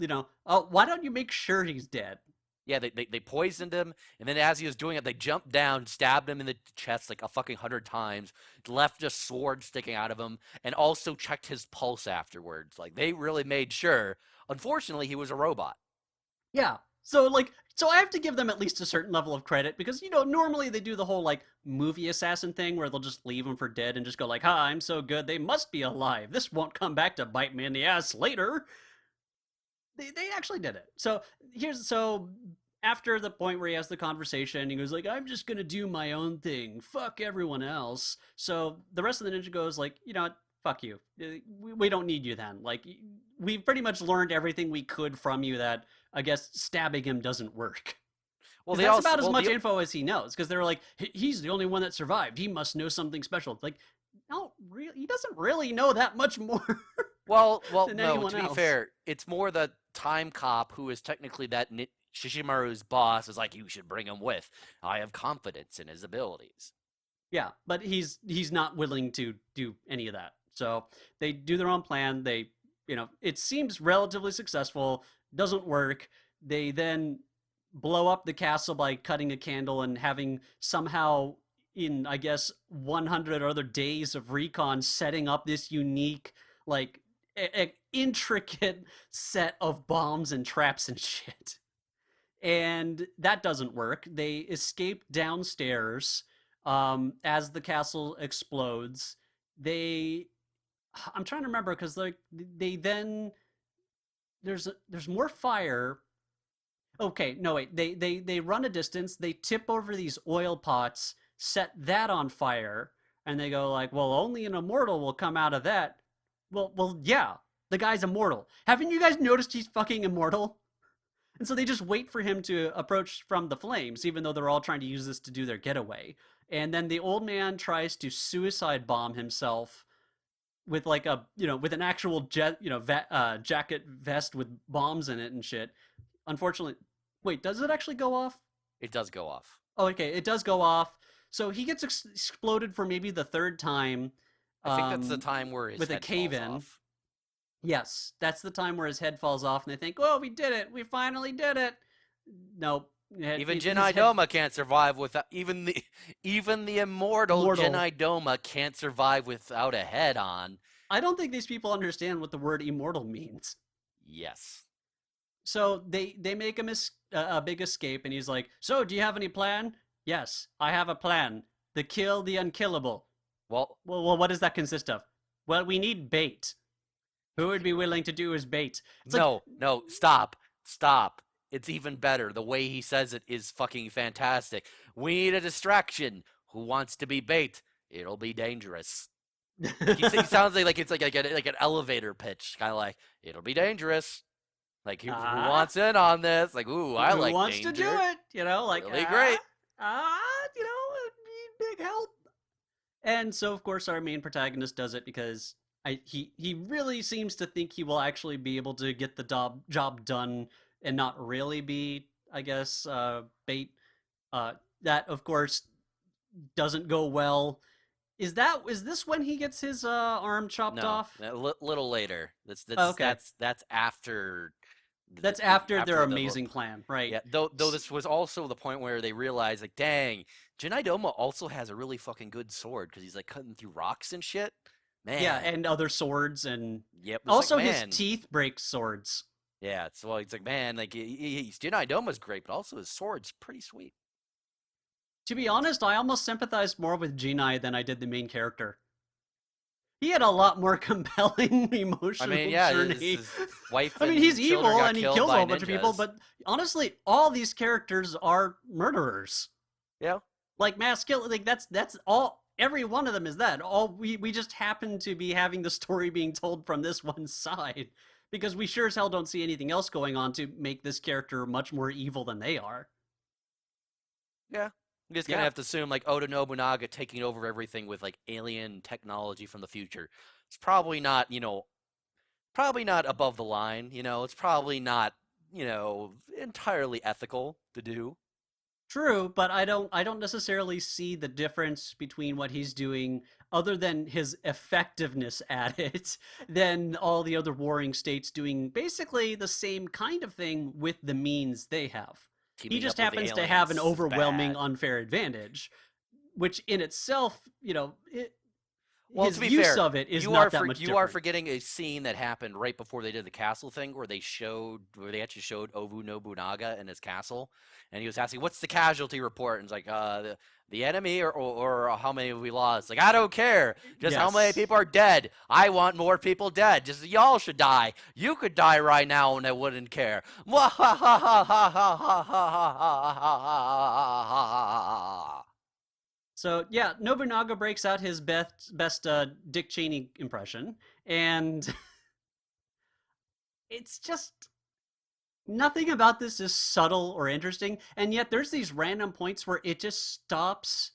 [SPEAKER 1] oh, why don't you make sure he's dead?
[SPEAKER 2] Yeah, they poisoned him, and then as he was doing it, they jumped down, stabbed him in the chest like a fucking 100 times, left a sword sticking out of him, and also checked his pulse afterwards. Like, they really made sure. Unfortunately, he was a robot.
[SPEAKER 1] Yeah. So I have to give them at least a certain level of credit because normally they do the whole like movie assassin thing where they'll just leave them for dead and just go like, "Ha, I'm so good, they must be alive. This won't come back to bite me in the ass later." They actually did it. So after the point where he has the conversation, he goes like, "I'm just gonna do my own thing. Fuck everyone else." So the rest of the ninja goes like, "You know what? Fuck you. We don't need you then. Like we pretty much learned everything we could from you. That I guess stabbing him doesn't work."
[SPEAKER 2] Well,
[SPEAKER 1] Because
[SPEAKER 2] they
[SPEAKER 1] that's
[SPEAKER 2] also
[SPEAKER 1] about as
[SPEAKER 2] well
[SPEAKER 1] much
[SPEAKER 2] the
[SPEAKER 1] info as he knows. Because they're like, he's the only one that survived. He must know something special. Like, no, really, he doesn't really know that much more
[SPEAKER 2] well
[SPEAKER 1] than
[SPEAKER 2] no.
[SPEAKER 1] anyone
[SPEAKER 2] To be
[SPEAKER 1] else.
[SPEAKER 2] fair, it's more the time cop who is technically Shishimaru's boss is like, you should bring him with. I have confidence in his abilities.
[SPEAKER 1] Yeah, but he's not willing to do any of that. So they do their own plan. It seems relatively successful, doesn't work. They then blow up the castle by cutting a candle and having somehow in I guess 100 other days of recon setting up this unique like intricate set of bombs and traps and shit. And that doesn't work. They escape downstairs as the castle explodes. They, I'm trying to remember because like they then there's more fire. Okay, no wait. They run a distance. They tip over these oil pots, set that on fire, and they go like, "Well, only an immortal will come out of that." Well, yeah. The guy's immortal. Haven't you guys noticed he's fucking immortal? And so they just wait for him to approach from the flames, even though they're all trying to use this to do their getaway. And then the old man tries to suicide bomb himself with like a with an actual jacket vest with bombs in it and shit. Unfortunately, wait, does it actually go off?
[SPEAKER 2] It does go off.
[SPEAKER 1] Oh, okay, it does go off. So he gets exploded for maybe the third time,
[SPEAKER 2] I think that's the time where his
[SPEAKER 1] with a
[SPEAKER 2] head
[SPEAKER 1] cave
[SPEAKER 2] falls
[SPEAKER 1] in.
[SPEAKER 2] off.
[SPEAKER 1] Yes, that's the time where his head falls off, and they think, "Oh, we did it! We finally did it!" Nope.
[SPEAKER 2] Even
[SPEAKER 1] His head
[SPEAKER 2] Jinai can't survive without even the immortal
[SPEAKER 1] mortal.
[SPEAKER 2] Jinai can't survive without a head on.
[SPEAKER 1] I don't think these people understand what the word immortal means.
[SPEAKER 2] Yes.
[SPEAKER 1] So they make him a big escape, and he's like, "So, do you have any plan?" "Yes, I have a plan. The kill the unkillable."
[SPEAKER 2] Well,
[SPEAKER 1] Well, what does that consist of? Well, we need bait. Who would be willing to do his bait? It's like,
[SPEAKER 2] no, stop. It's even better. The way he says it is fucking fantastic. We need a distraction. Who wants to be bait? It'll be dangerous. He sounds like it's like an elevator pitch, kind of like it'll be dangerous. Like who wants in on this? Like ooh, I
[SPEAKER 1] who
[SPEAKER 2] like
[SPEAKER 1] wants to do
[SPEAKER 2] danger.
[SPEAKER 1] it? Like
[SPEAKER 2] Really great.
[SPEAKER 1] it'd be big help. And so, of course, our main protagonist does it because he really seems to think he will actually be able to get the job done and not really be, I guess, bait. That, of course, doesn't go well. Is this when he gets his arm chopped
[SPEAKER 2] No,
[SPEAKER 1] off?
[SPEAKER 2] a little later. That's
[SPEAKER 1] Oh,
[SPEAKER 2] that's
[SPEAKER 1] okay,
[SPEAKER 2] that's that's after
[SPEAKER 1] that's after their
[SPEAKER 2] after the
[SPEAKER 1] amazing plan, right?
[SPEAKER 2] yeah. Though this was also the point where they realized like, dang, Jinai also has a really fucking good sword because he's like cutting through rocks and shit.
[SPEAKER 1] Yeah,
[SPEAKER 2] Man,
[SPEAKER 1] and other swords, and
[SPEAKER 2] yep. It's like
[SPEAKER 1] also his
[SPEAKER 2] man,
[SPEAKER 1] teeth break swords.
[SPEAKER 2] yeah. It's well, it's like man, like he's Jinai great, but also his sword's pretty sweet.
[SPEAKER 1] To be honest, I almost sympathized more with Genai than I did the main character. He had a lot more compelling
[SPEAKER 2] I mean,
[SPEAKER 1] emotional
[SPEAKER 2] yeah, his,
[SPEAKER 1] journey.
[SPEAKER 2] his wife
[SPEAKER 1] I mean, he's
[SPEAKER 2] and children
[SPEAKER 1] evil
[SPEAKER 2] got
[SPEAKER 1] and he
[SPEAKER 2] killed
[SPEAKER 1] kills a
[SPEAKER 2] by
[SPEAKER 1] whole bunch of people,
[SPEAKER 2] ninjas.
[SPEAKER 1] but honestly, all these characters are murderers.
[SPEAKER 2] Yeah.
[SPEAKER 1] Like mass kill, like that's all. Every one of them is that. All we just happen to be having the story being told from this one side because we sure as hell don't see anything else going on to make this character much more evil than they are.
[SPEAKER 2] Yeah. You just gonna
[SPEAKER 1] Yeah,
[SPEAKER 2] have to assume like Oda Nobunaga taking over everything with like alien technology from the future. It's probably not above the line, it's probably not, entirely ethical to do.
[SPEAKER 1] true, but I don't necessarily see the difference between what he's doing other than his effectiveness at it than all the other warring states doing basically the same kind of thing with the means they have. He
[SPEAKER 2] Teaming
[SPEAKER 1] just
[SPEAKER 2] up with the
[SPEAKER 1] happens to have an
[SPEAKER 2] aliens is
[SPEAKER 1] overwhelming
[SPEAKER 2] bad.
[SPEAKER 1] unfair advantage, which in itself,
[SPEAKER 2] Well, to
[SPEAKER 1] his
[SPEAKER 2] be
[SPEAKER 1] use
[SPEAKER 2] fair,
[SPEAKER 1] of it is not that much
[SPEAKER 2] you are
[SPEAKER 1] different.
[SPEAKER 2] forgetting a scene that happened right before they did the castle thing, where they actually showed Obu Nobunaga in his castle, and he was asking, "What's the casualty report?" And it's like, the enemy or how many have we lost?" Like, I don't care, just how many
[SPEAKER 1] Yes.
[SPEAKER 2] people are dead. I want more people dead. Just y'all should die. You could die right now, and I wouldn't care.
[SPEAKER 1] So yeah, Nobunaga breaks out his best Dick Cheney impression, and it's just nothing about this is subtle or interesting, and yet there's these random points where it just stops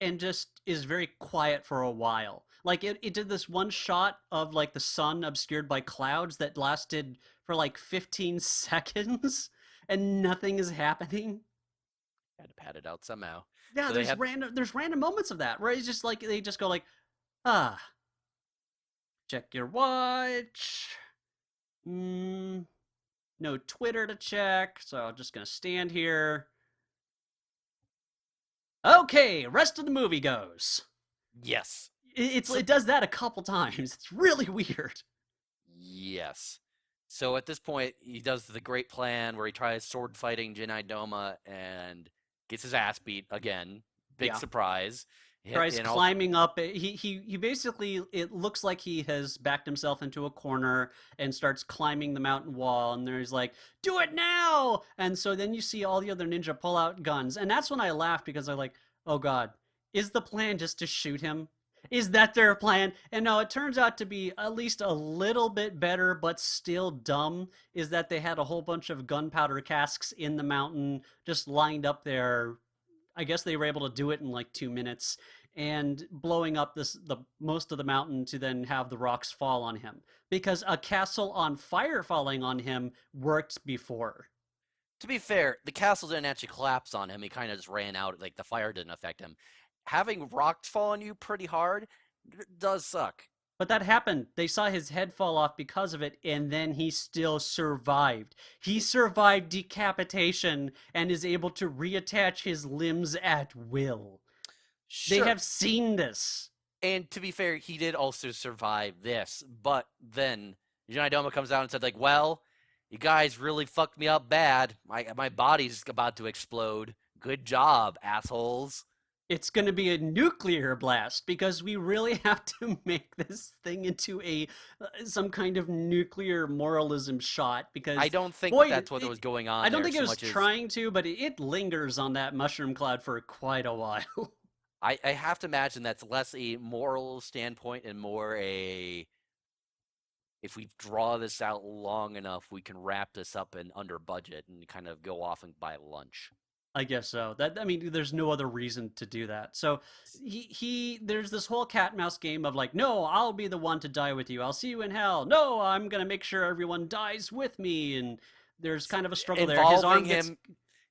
[SPEAKER 1] and just is very quiet for a while. Like it did this one shot of like the sun obscured by clouds that lasted for like 15 seconds and nothing is happening.
[SPEAKER 2] Had to pad it out somehow.
[SPEAKER 1] Yeah,
[SPEAKER 2] So they had
[SPEAKER 1] there's random moments of that where it's just like they just go like, ah, check your watch. Hmm, no Twitter to check, so I'm just gonna stand here. Okay, rest of the movie goes.
[SPEAKER 2] yes.
[SPEAKER 1] It does that a couple times. It's really weird.
[SPEAKER 2] Yes. So at this point, he does the great plan where he tries sword fighting Jinai Doma and gets his ass beat again. Big
[SPEAKER 1] Yeah.
[SPEAKER 2] surprise.
[SPEAKER 1] tries
[SPEAKER 2] And also,
[SPEAKER 1] climbing up. He basically, it looks like he has backed himself into a corner and starts climbing the mountain wall. And there's like, do it now! And so then you see all the other ninja pull out guns, and that's when I laughed because I'm like, oh god, is the plan just to shoot him? Is that their plan? And no, it turns out to be at least a little bit better, but still dumb. Is that they had a whole bunch of gunpowder casks in the mountain just lined up there. I guess they were able to do it in like 2 minutes and blowing up the most of the mountain to then have the rocks fall on him because a castle on fire falling on him worked before.
[SPEAKER 2] to be fair, the castle didn't actually collapse on him. He kind of just ran out. Like the fire didn't affect him. Having rocks fall on you pretty hard does suck.
[SPEAKER 1] But that happened. They saw his head fall off because of it, and then he still survived. He survived decapitation and is able to reattach his limbs at will. They
[SPEAKER 2] Sure.
[SPEAKER 1] have seen this.
[SPEAKER 2] And to be fair, he did also survive this. But then Junidoma comes out and said, like, well, you guys really fucked me up bad. My body's about to explode. Good job, assholes.
[SPEAKER 1] It's going to be a nuclear blast because we really have to make this thing into a some kind of nuclear moralism shot
[SPEAKER 2] I
[SPEAKER 1] because
[SPEAKER 2] don't think
[SPEAKER 1] boy
[SPEAKER 2] that's what was going
[SPEAKER 1] I
[SPEAKER 2] on
[SPEAKER 1] don't
[SPEAKER 2] there
[SPEAKER 1] think it
[SPEAKER 2] so
[SPEAKER 1] was
[SPEAKER 2] much as
[SPEAKER 1] trying to, but it lingers on that mushroom cloud for quite a while.
[SPEAKER 2] I have to imagine that's less a moral standpoint and more a if we draw this out long enough, we can wrap this up in under budget and kind of go off and buy lunch.
[SPEAKER 1] I guess so. That I mean, there's no other reason to do that. So he there's this whole cat and mouse game of like, no, I'll be the one to die with you. I'll see you in hell. No, I'm gonna make sure everyone dies with me. And there's kind of a struggle there. His
[SPEAKER 2] Involving
[SPEAKER 1] arm gets
[SPEAKER 2] him,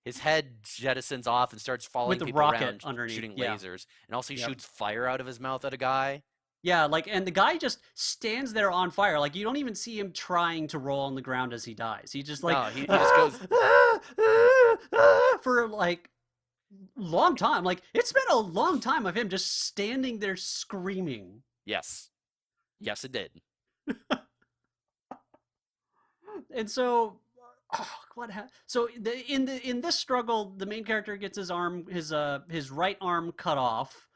[SPEAKER 2] his head jettisons off and starts
[SPEAKER 1] with
[SPEAKER 2] following
[SPEAKER 1] the
[SPEAKER 2] people
[SPEAKER 1] rocket
[SPEAKER 2] around,
[SPEAKER 1] underneath.
[SPEAKER 2] shooting
[SPEAKER 1] Yeah.
[SPEAKER 2] lasers, and also he
[SPEAKER 1] Yep.
[SPEAKER 2] shoots fire out of his mouth at a guy.
[SPEAKER 1] Yeah, like, and the guy just stands there on fire. Like, you don't even see him trying to roll on the ground as he dies. He just like
[SPEAKER 2] No, he just goes,
[SPEAKER 1] for like long time. Like, it's been a long time of him just standing there screaming.
[SPEAKER 2] yes, yes, it did.
[SPEAKER 1] And so, so in this struggle, the main character gets his right arm cut off.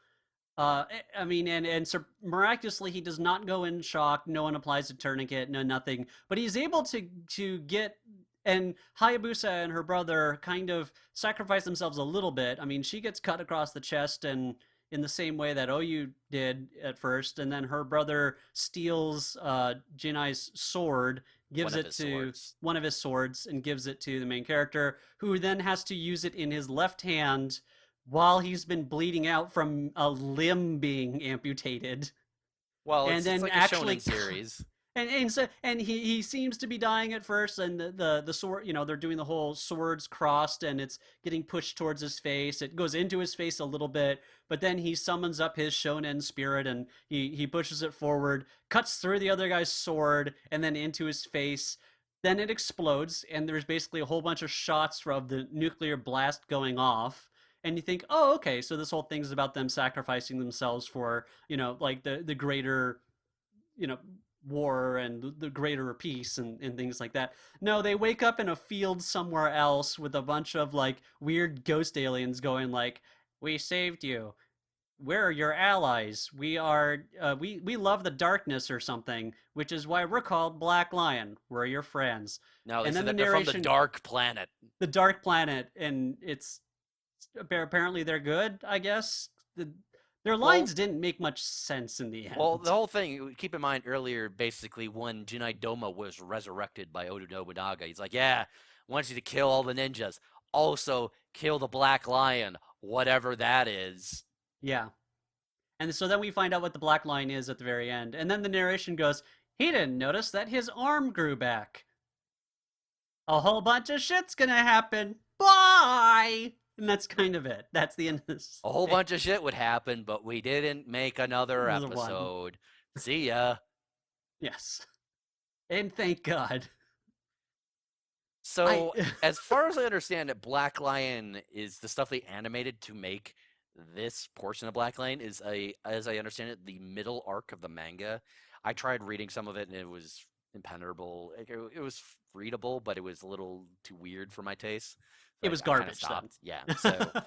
[SPEAKER 1] I mean, and so miraculously he does not go in shock. No one applies a tourniquet, no nothing. But he's able to get, and Hayabusa and her brother kind of sacrifice themselves a little bit. I mean, she gets cut across the chest and in the same way that Oyu did at first, and then her brother steals Jinai's sword,
[SPEAKER 2] One
[SPEAKER 1] gives
[SPEAKER 2] of
[SPEAKER 1] it
[SPEAKER 2] his
[SPEAKER 1] to
[SPEAKER 2] swords.
[SPEAKER 1] one of his swords, and gives it to the main character, who then has to use it in his left hand while he's been bleeding out from a limb being amputated,
[SPEAKER 2] Well,
[SPEAKER 1] and
[SPEAKER 2] it's
[SPEAKER 1] then
[SPEAKER 2] like a shonen
[SPEAKER 1] actually
[SPEAKER 2] series.
[SPEAKER 1] and he seems to be dying at first, and the sword, they're doing the whole swords crossed, and it's getting pushed towards his face. It goes into his face a little bit, but then he summons up his shonen spirit, and he pushes it forward, cuts through the other guy's sword, and then into his face. Then it explodes, and there's basically a whole bunch of shots from the nuclear blast going off. And you think, oh, okay, so this whole thing is about them sacrificing themselves for, like the greater, you know, war and the greater peace and things like that. No, they wake up in a field somewhere else with a bunch of like weird ghost aliens going like, "We saved you. We're your allies. We love the darkness or something, which is why we're called Black Lion. We're your friends."
[SPEAKER 2] No, they
[SPEAKER 1] And then
[SPEAKER 2] said
[SPEAKER 1] the
[SPEAKER 2] that they're from the
[SPEAKER 1] narration,
[SPEAKER 2] Dark Planet.
[SPEAKER 1] the Dark Planet, and it's apparently they're good. I guess their
[SPEAKER 2] Well,
[SPEAKER 1] lines didn't make much sense in the
[SPEAKER 2] well, the
[SPEAKER 1] end.
[SPEAKER 2] whole thing. Keep in mind earlier, basically, when Jinai Doma was resurrected by Oda Nobunaga, he's like, "Yeah, I want you to kill all the ninjas. Also, kill the Black Lion, whatever that is."
[SPEAKER 1] Yeah. And so then we find out what the black line is at the very end. And then the narration goes, he didn't notice that his arm grew back. A whole bunch of shit's gonna happen. Bye! And that's kind of it. That's the end of this
[SPEAKER 2] A whole
[SPEAKER 1] thing.
[SPEAKER 2] bunch of shit would happen, but we didn't make another
[SPEAKER 1] Another one.
[SPEAKER 2] episode. See ya.
[SPEAKER 1] Yes. And thank God. I
[SPEAKER 2] So, as far as I understand it, Black Lion is the stuff they animated to make this portion of Black Lion is as I understand it, the middle arc of the manga. I tried reading some of it and it was impenetrable. It was readable, but it was a little too weird for my taste. So
[SPEAKER 1] it was
[SPEAKER 2] I kind of
[SPEAKER 1] garbage then.
[SPEAKER 2] stopped. Yeah.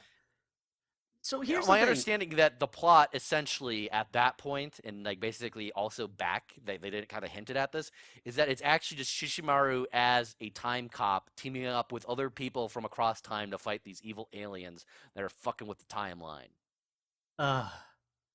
[SPEAKER 2] So
[SPEAKER 1] So here's the
[SPEAKER 2] My
[SPEAKER 1] thing.
[SPEAKER 2] understanding that the plot essentially at that point, and like basically also back, they did kind of hinted at this, is that it's actually just Shishimaru as a time cop teaming up with other people from across time to fight these evil aliens that are fucking with the timeline.
[SPEAKER 1] Uh,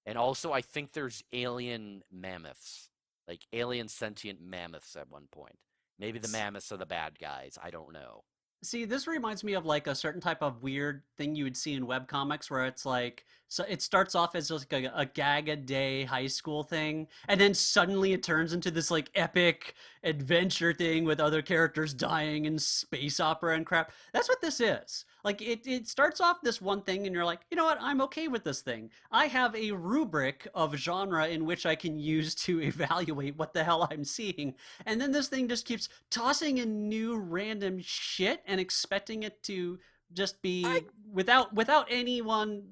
[SPEAKER 2] And also, I think there's alien mammoths, like alien sentient mammoths at one point. Maybe the mammoths are the bad guys. I don't know.
[SPEAKER 1] See, this reminds me of like a certain type of weird thing you would see in webcomics where it's like, so it starts off as just like a gag a day high school thing, and then suddenly it turns into this like epic adventure thing with other characters dying and space opera and crap. That's what this is. Like it starts off this one thing and you're like, you know what, I'm okay with this thing. I have a rubric of genre in which I can use to evaluate what the hell I'm seeing. And then this thing just keeps tossing in new random shit and expecting it to just
[SPEAKER 2] I
[SPEAKER 1] be without anyone,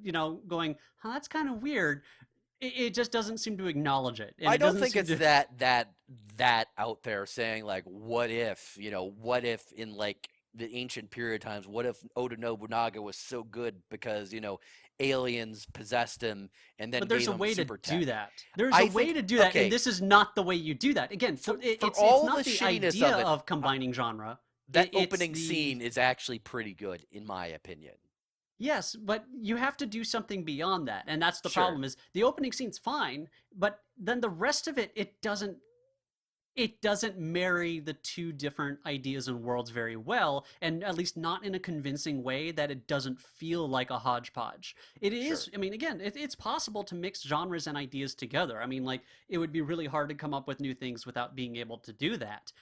[SPEAKER 1] going, huh, that's kind of weird. It just doesn't seem to acknowledge it. And
[SPEAKER 2] I
[SPEAKER 1] it
[SPEAKER 2] don't
[SPEAKER 1] doesn't
[SPEAKER 2] think
[SPEAKER 1] seem
[SPEAKER 2] it's
[SPEAKER 1] to.
[SPEAKER 2] that out there saying like, what if, what if in like the ancient period times, what if Oda Nobunaga was so good because, aliens possessed him and then
[SPEAKER 1] But there's
[SPEAKER 2] gave
[SPEAKER 1] a
[SPEAKER 2] him
[SPEAKER 1] way to
[SPEAKER 2] super
[SPEAKER 1] do
[SPEAKER 2] tech.
[SPEAKER 1] that. There's a
[SPEAKER 2] I
[SPEAKER 1] way
[SPEAKER 2] think
[SPEAKER 1] to do that, and
[SPEAKER 2] okay,
[SPEAKER 1] this is not the way you do that. Again,
[SPEAKER 2] for
[SPEAKER 1] it's
[SPEAKER 2] all the
[SPEAKER 1] not the
[SPEAKER 2] shittiness
[SPEAKER 1] idea
[SPEAKER 2] of it,
[SPEAKER 1] of combining genre.
[SPEAKER 2] that
[SPEAKER 1] It's
[SPEAKER 2] opening
[SPEAKER 1] the.
[SPEAKER 2] scene is actually pretty good in my opinion.
[SPEAKER 1] Yes, but you have to do something beyond that. And that's the
[SPEAKER 2] Sure,
[SPEAKER 1] problem is the opening scene's fine, but then the rest of it doesn't marry the two different ideas and worlds very well, and at least not in a convincing way that it doesn't feel like a hodgepodge. It
[SPEAKER 2] sure.
[SPEAKER 1] is, I mean, again, it's possible to mix genres and ideas together. I mean, like, it would be really hard to come up with new things without being able to do that,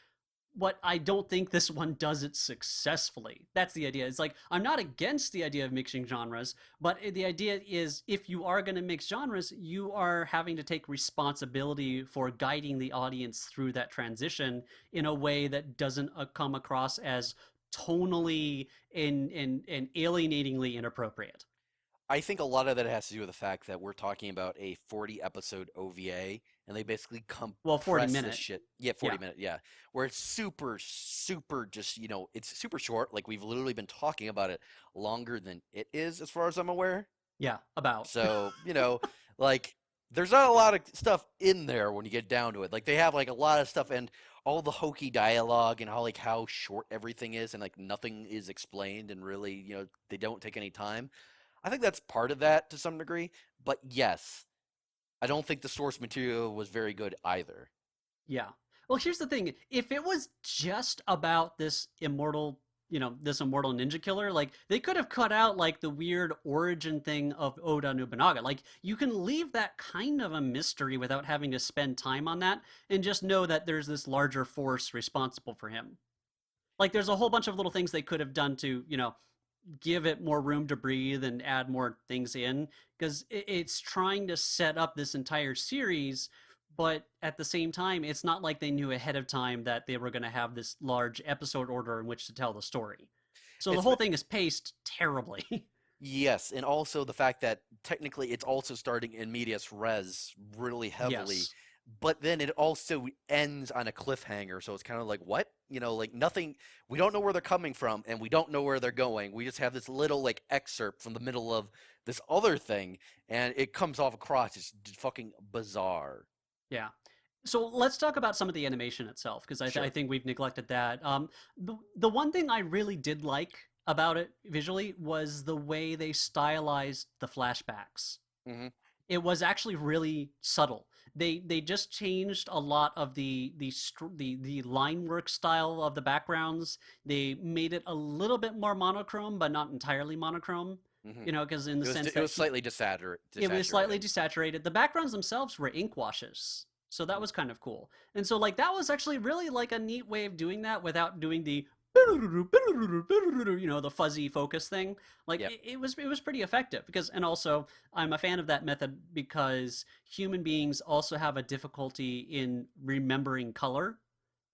[SPEAKER 1] but I don't think this one does it successfully. That's the idea. It's like, I'm not against the idea of mixing genres, but the idea is if you are going to mix genres, you are having to take responsibility for guiding the audience through that transition in a way that doesn't come across as tonally and alienatingly inappropriate.
[SPEAKER 2] I think a lot of that has to do with the fact that we're talking about a 40 episode OVA and they basically
[SPEAKER 1] Well, 40
[SPEAKER 2] compress this
[SPEAKER 1] minute.
[SPEAKER 2] shit. Yeah,
[SPEAKER 1] Yeah.
[SPEAKER 2] 40 minute, yeah. Where it's super, super just, it's super short. Like we've literally been talking about it longer than it is, as far as I'm aware.
[SPEAKER 1] Yeah. About.
[SPEAKER 2] So, like there's not a lot of stuff in there when you get down to it. Like they have like a lot of stuff and all the hokey dialogue and how short everything is and like nothing is explained and really, they don't take any time. I think that's part of that to some degree, but yes, I don't think the source material was very good either.
[SPEAKER 1] Yeah. Well, here's the thing. If it was just about this immortal ninja killer, like they could have cut out like the weird origin thing of Oda Nobunaga. Like you can leave that kind of a mystery without having to spend time on that and just know that there's this larger force responsible for him. Like there's a whole bunch of little things they could have done to, give it more room to breathe and add more things in because it's trying to set up this entire series, but at the same time it's not like they knew ahead of time that they were going to have this large episode order in which to tell the story, so the
[SPEAKER 2] It's
[SPEAKER 1] whole thing is paced terribly.
[SPEAKER 2] yes, and also the fact that technically it's also starting in medias res really heavily,
[SPEAKER 1] Yes.
[SPEAKER 2] but then it also ends on a cliffhanger, so it's kind of like what? Like nothing, we don't know where they're coming from and we don't know where they're going. We just have this little like excerpt from the middle of this other thing and it comes off across it's fucking bizarre.
[SPEAKER 1] Yeah. So let's talk about some of the animation itself because I
[SPEAKER 2] Sure.
[SPEAKER 1] think we've neglected that. The one thing I really did like about it visually was the way they stylized the flashbacks.
[SPEAKER 2] Hmm.
[SPEAKER 1] It was actually really subtle. They just changed a lot of the line work style of the backgrounds. They made it a little bit more monochrome, but not entirely monochrome.
[SPEAKER 2] Hmm.
[SPEAKER 1] Because in the sense
[SPEAKER 2] It
[SPEAKER 1] that
[SPEAKER 2] was slightly
[SPEAKER 1] it was slightly
[SPEAKER 2] desaturated.
[SPEAKER 1] desaturated. The backgrounds themselves were ink washes, so that was kind of cool. And so like that was actually really like a neat way of doing that without doing the the fuzzy focus thing. Like
[SPEAKER 2] Yep.
[SPEAKER 1] it was pretty effective because, and also I'm a fan of that method because human beings also have a difficulty in remembering color.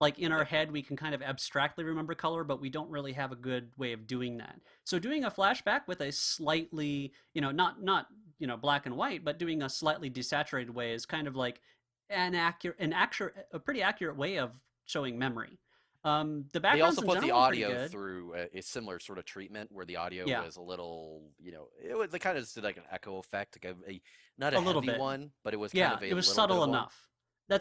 [SPEAKER 1] Like in our
[SPEAKER 2] Yep.
[SPEAKER 1] head we can kind of abstractly remember color, but we don't really have a good way of doing that. So doing a flashback with a slightly, not black and white, but doing a slightly desaturated way is kind of like a pretty accurate way of showing memory. The
[SPEAKER 2] They
[SPEAKER 1] backgrounds
[SPEAKER 2] also
[SPEAKER 1] in
[SPEAKER 2] put the
[SPEAKER 1] general are pretty
[SPEAKER 2] audio
[SPEAKER 1] good.
[SPEAKER 2] through a similar sort of treatment where the audio
[SPEAKER 1] Yeah,
[SPEAKER 2] was a little, it was they kind of did like an echo effect, like not a
[SPEAKER 1] a little
[SPEAKER 2] heavy
[SPEAKER 1] bit.
[SPEAKER 2] one, but it was kind
[SPEAKER 1] Yeah,
[SPEAKER 2] of a
[SPEAKER 1] it was
[SPEAKER 2] little bit
[SPEAKER 1] subtle
[SPEAKER 2] of one.
[SPEAKER 1] enough.
[SPEAKER 2] Yeah.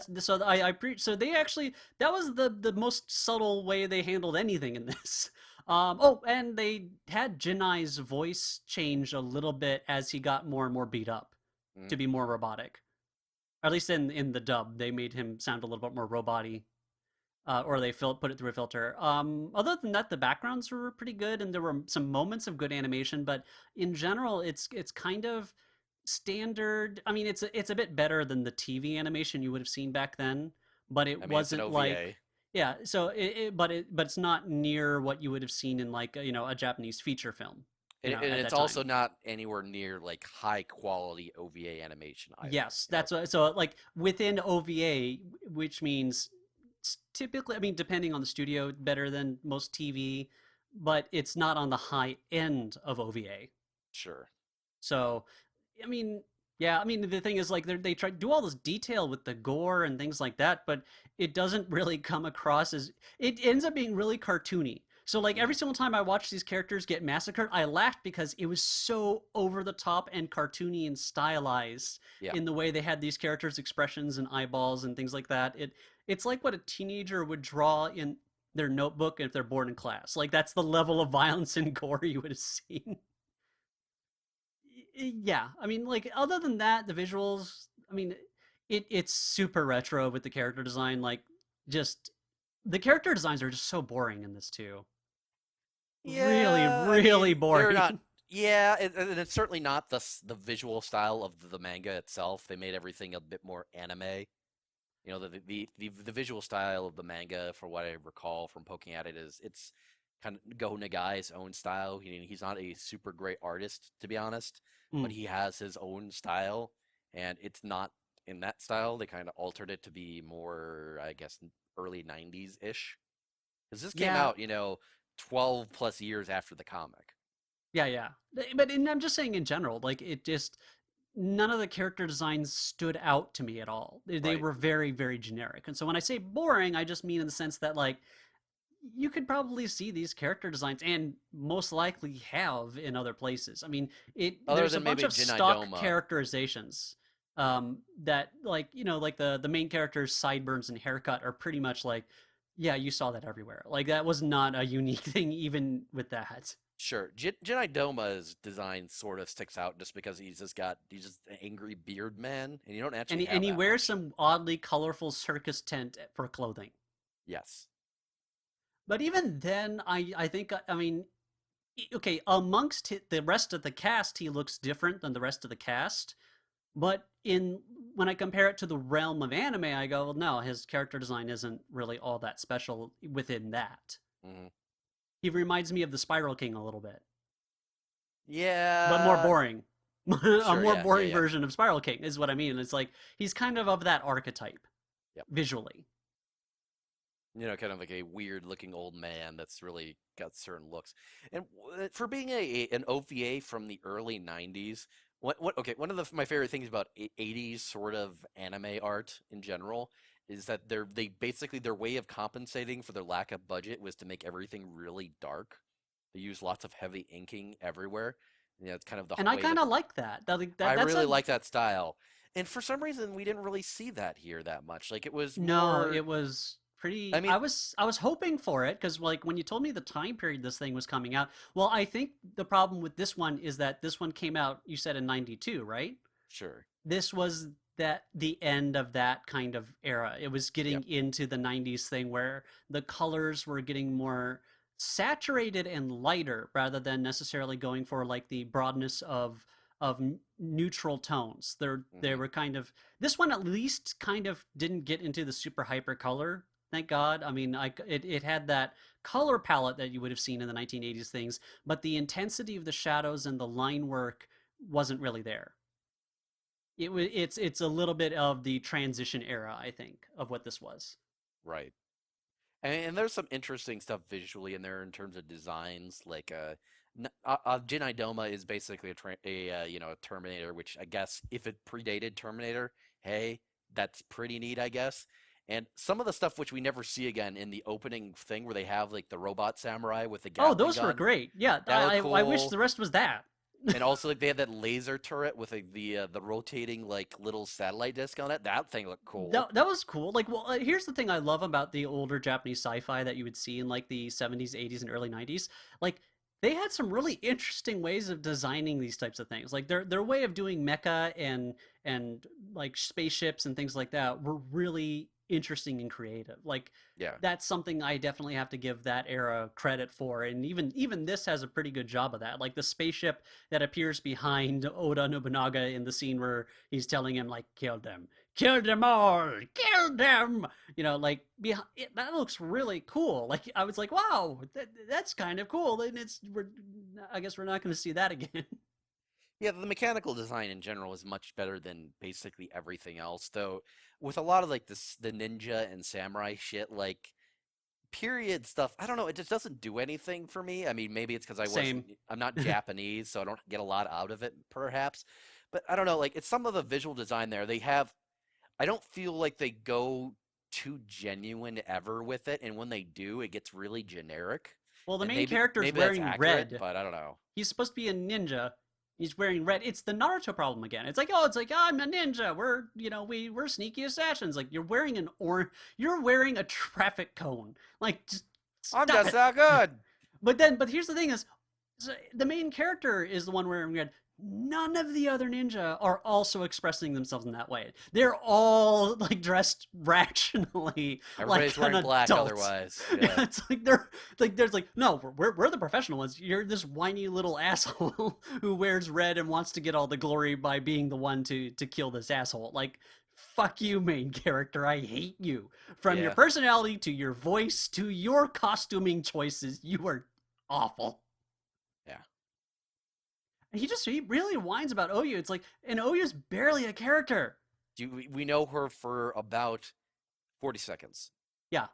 [SPEAKER 1] So they actually, that was the most subtle way they handled anything in this. Oh, and they had Jinai's voice change a little bit as he got more and more beat up
[SPEAKER 2] Mhm.
[SPEAKER 1] to be more robotic. Or at least in the dub, they made him sound a little bit more robot-y, or they put it through a filter. Other than that, the backgrounds were pretty good, and there were some moments of good animation. But in general, it's kind of standard. I mean, it's a bit better than the TV animation you would have seen back then, but it
[SPEAKER 2] I mean, it's an
[SPEAKER 1] wasn't like,
[SPEAKER 2] OVA.
[SPEAKER 1] yeah. So but it's not near what you would have seen in like a Japanese feature film,
[SPEAKER 2] And
[SPEAKER 1] at
[SPEAKER 2] it's
[SPEAKER 1] that
[SPEAKER 2] also
[SPEAKER 1] time.
[SPEAKER 2] not anywhere near like high quality OVA animation either.
[SPEAKER 1] Yes, that's what. So like within OVA, which means typically, I mean, depending on the studio, better than most TV, but it's not on the high end of OVA.
[SPEAKER 2] Sure.
[SPEAKER 1] So, I mean, yeah, I mean, the thing is, like, they try to do all this detail with the gore and things like that, but it doesn't really come across as, it ends up being really cartoony. So, like, every
[SPEAKER 2] Hmm.
[SPEAKER 1] single time I watch these characters get massacred, I laughed because it was so over the top and cartoony and stylized
[SPEAKER 2] Yeah.
[SPEAKER 1] in the way they had these characters' expressions and eyeballs and things like that. It's like what a teenager would draw in their notebook if they're bored in class. Like, that's the level of violence and gore you would have seen. Yeah, I mean, like other than that, the visuals. I mean, it's super retro with the character design. Like, just the character designs are just so boring in this too. Really,
[SPEAKER 2] Yeah, I
[SPEAKER 1] really
[SPEAKER 2] mean, they're not.
[SPEAKER 1] boring.
[SPEAKER 2] Yeah, and it's certainly not the visual style of the manga itself. They made everything a bit more anime. The visual style of the manga, for what I recall from poking at it, is it's kind of Go Nagai's own style. He's not a super great artist, to be honest, but
[SPEAKER 1] Mm,
[SPEAKER 2] he has his own style, and it's not in that style. They kind of altered it to be more, I guess, early '90s ish. Because this came
[SPEAKER 1] yeah,
[SPEAKER 2] out, 12 plus years after the comic.
[SPEAKER 1] yeah, yeah. But I'm just saying in general, like it just none of the character designs stood out to me at all. They
[SPEAKER 2] Right.
[SPEAKER 1] were very, very generic. And so when I say boring, I just mean in the sense that like you could probably see these character designs and most likely have in other places. I mean, it
[SPEAKER 2] Other
[SPEAKER 1] there's a
[SPEAKER 2] than
[SPEAKER 1] bunch
[SPEAKER 2] maybe
[SPEAKER 1] of stock
[SPEAKER 2] Jinai
[SPEAKER 1] characterizations that like, like the main character's sideburns and haircut are pretty much like, yeah, you saw that everywhere. Like that was not a unique thing even with that.
[SPEAKER 2] Sure. Jedi Doma's design sort of sticks out just because he's just an angry beard man, and you don't
[SPEAKER 1] And
[SPEAKER 2] actually
[SPEAKER 1] he,
[SPEAKER 2] have
[SPEAKER 1] and he
[SPEAKER 2] that
[SPEAKER 1] wears
[SPEAKER 2] much.
[SPEAKER 1] some oddly colorful circus tent for clothing.
[SPEAKER 2] Yes.
[SPEAKER 1] But even then, I think I mean, okay, amongst the rest of the cast, he looks different than the rest of the cast. But in when I compare it to the realm of anime, I go, well, no, his character design isn't really all that special within that.
[SPEAKER 2] Hmm.
[SPEAKER 1] He reminds me of the Spiral King a little bit, but more
[SPEAKER 2] Yeah.
[SPEAKER 1] boring. A
[SPEAKER 2] Sure.
[SPEAKER 1] more
[SPEAKER 2] Yeah. Yeah.
[SPEAKER 1] boring
[SPEAKER 2] Yeah.
[SPEAKER 1] version of Spiral King is what I mean. It's like he's kind of that archetype
[SPEAKER 2] Yep.
[SPEAKER 1] visually.
[SPEAKER 2] Kind of like a weird looking old man that's really got certain looks. And for being an OVA from the early '90s, okay, one of my favorite things about '80s sort of anime art in general is that they basically their way of compensating for their lack of budget was to make everything really dark. They use lots of heavy inking everywhere. It's kind of the
[SPEAKER 1] And I
[SPEAKER 2] way
[SPEAKER 1] kind
[SPEAKER 2] that
[SPEAKER 1] of like that.
[SPEAKER 2] I
[SPEAKER 1] That's
[SPEAKER 2] really
[SPEAKER 1] a
[SPEAKER 2] like that style. And for some reason, we didn't really see that here that much. Like it was
[SPEAKER 1] no,
[SPEAKER 2] more.
[SPEAKER 1] it was
[SPEAKER 2] I
[SPEAKER 1] pretty.
[SPEAKER 2] mean,
[SPEAKER 1] I was hoping for it because like when you told me the time period this thing was coming out, well, I think the problem with this one is that this one came out. You said in '92, right?
[SPEAKER 2] sure.
[SPEAKER 1] This was that the end of that kind of era. It was
[SPEAKER 2] Yep.
[SPEAKER 1] getting into the '90s thing where the colors were getting more saturated and lighter rather than necessarily going for like the broadness of neutral tones. They
[SPEAKER 2] Hmm.
[SPEAKER 1] were kind of this one at least kind of didn't get into the super hyper color. Thank God. I mean, it had that color palette that you would have seen in the 1980s things, but the intensity of the shadows and the line work wasn't really there. It's a little bit of the transition era, I think, of what this was.
[SPEAKER 2] Right. And there's some interesting stuff visually in there in terms of designs. Like, Jin Idoma is basically a Terminator, which I guess if it predated Terminator, hey, that's pretty neat, I guess. And some of the stuff which we never see again in the opening thing where they have like the robot samurai with the
[SPEAKER 1] Oh,
[SPEAKER 2] Gatling
[SPEAKER 1] those were
[SPEAKER 2] gun,
[SPEAKER 1] great. Yeah,
[SPEAKER 2] that looked
[SPEAKER 1] I wish
[SPEAKER 2] cool.
[SPEAKER 1] the rest was that.
[SPEAKER 2] And also like they had that laser turret with the rotating like little satellite disc on it. That thing looked cool.
[SPEAKER 1] That was cool. Like, well, here's the thing I love about the older Japanese sci-fi that you would see in like the 70s, 80s, and early 90s. Like, they had some really interesting ways of designing these types of things. Like their way of doing mecha and like spaceships and things like that were really interesting and creative. Like
[SPEAKER 2] Yeah.
[SPEAKER 1] that's something I definitely have to give that era credit for. And even this has a pretty good job of that. Like the spaceship that appears behind Oda Nobunaga in the scene where he's telling him like kill them all, kill them. You know, like that looks really cool. Like I was like, wow, that's kind of cool. And I guess we're not going to see that again.
[SPEAKER 2] Yeah, the mechanical design in general is much better than basically everything else, though with a lot of like this the ninja and samurai shit, like period stuff, I don't know, it just doesn't do anything for me. I mean, maybe it's because
[SPEAKER 1] Same.
[SPEAKER 2] I'm not Japanese, so I don't get a lot out of it, perhaps. But I don't know, like it's some of the visual design there. I don't feel like they go too genuine ever with it, and when they do, it gets really generic.
[SPEAKER 1] Well, the
[SPEAKER 2] And
[SPEAKER 1] main character's
[SPEAKER 2] maybe that's
[SPEAKER 1] wearing
[SPEAKER 2] accurate,
[SPEAKER 1] red.
[SPEAKER 2] but I don't know.
[SPEAKER 1] He's supposed to be a ninja. He's wearing red. It's the Naruto problem again. It's like I'm a ninja. We're sneaky assassins. Like you're wearing a traffic cone. Like just
[SPEAKER 2] I'm
[SPEAKER 1] stop
[SPEAKER 2] just
[SPEAKER 1] it.
[SPEAKER 2] that good.
[SPEAKER 1] But here's the thing is, the main character is the one wearing red. None of the other ninja are also expressing themselves in that way. They're all like dressed rationally,
[SPEAKER 2] Everybody's
[SPEAKER 1] like an
[SPEAKER 2] wearing black
[SPEAKER 1] adult.
[SPEAKER 2] otherwise.
[SPEAKER 1] Yeah,
[SPEAKER 2] Yeah.
[SPEAKER 1] it's like there's like no, we're the professional ones. You're this whiny little asshole who wears red and wants to get all the glory by being the one to kill this asshole. Like fuck you, main character. I hate you. From your
[SPEAKER 2] Yeah.
[SPEAKER 1] personality to your voice to your costuming choices, you are awful.
[SPEAKER 2] Yeah.
[SPEAKER 1] He really whines about Oyu. It's like, and Oyu's barely a character.
[SPEAKER 2] We know her for about 40 seconds.
[SPEAKER 1] Yeah.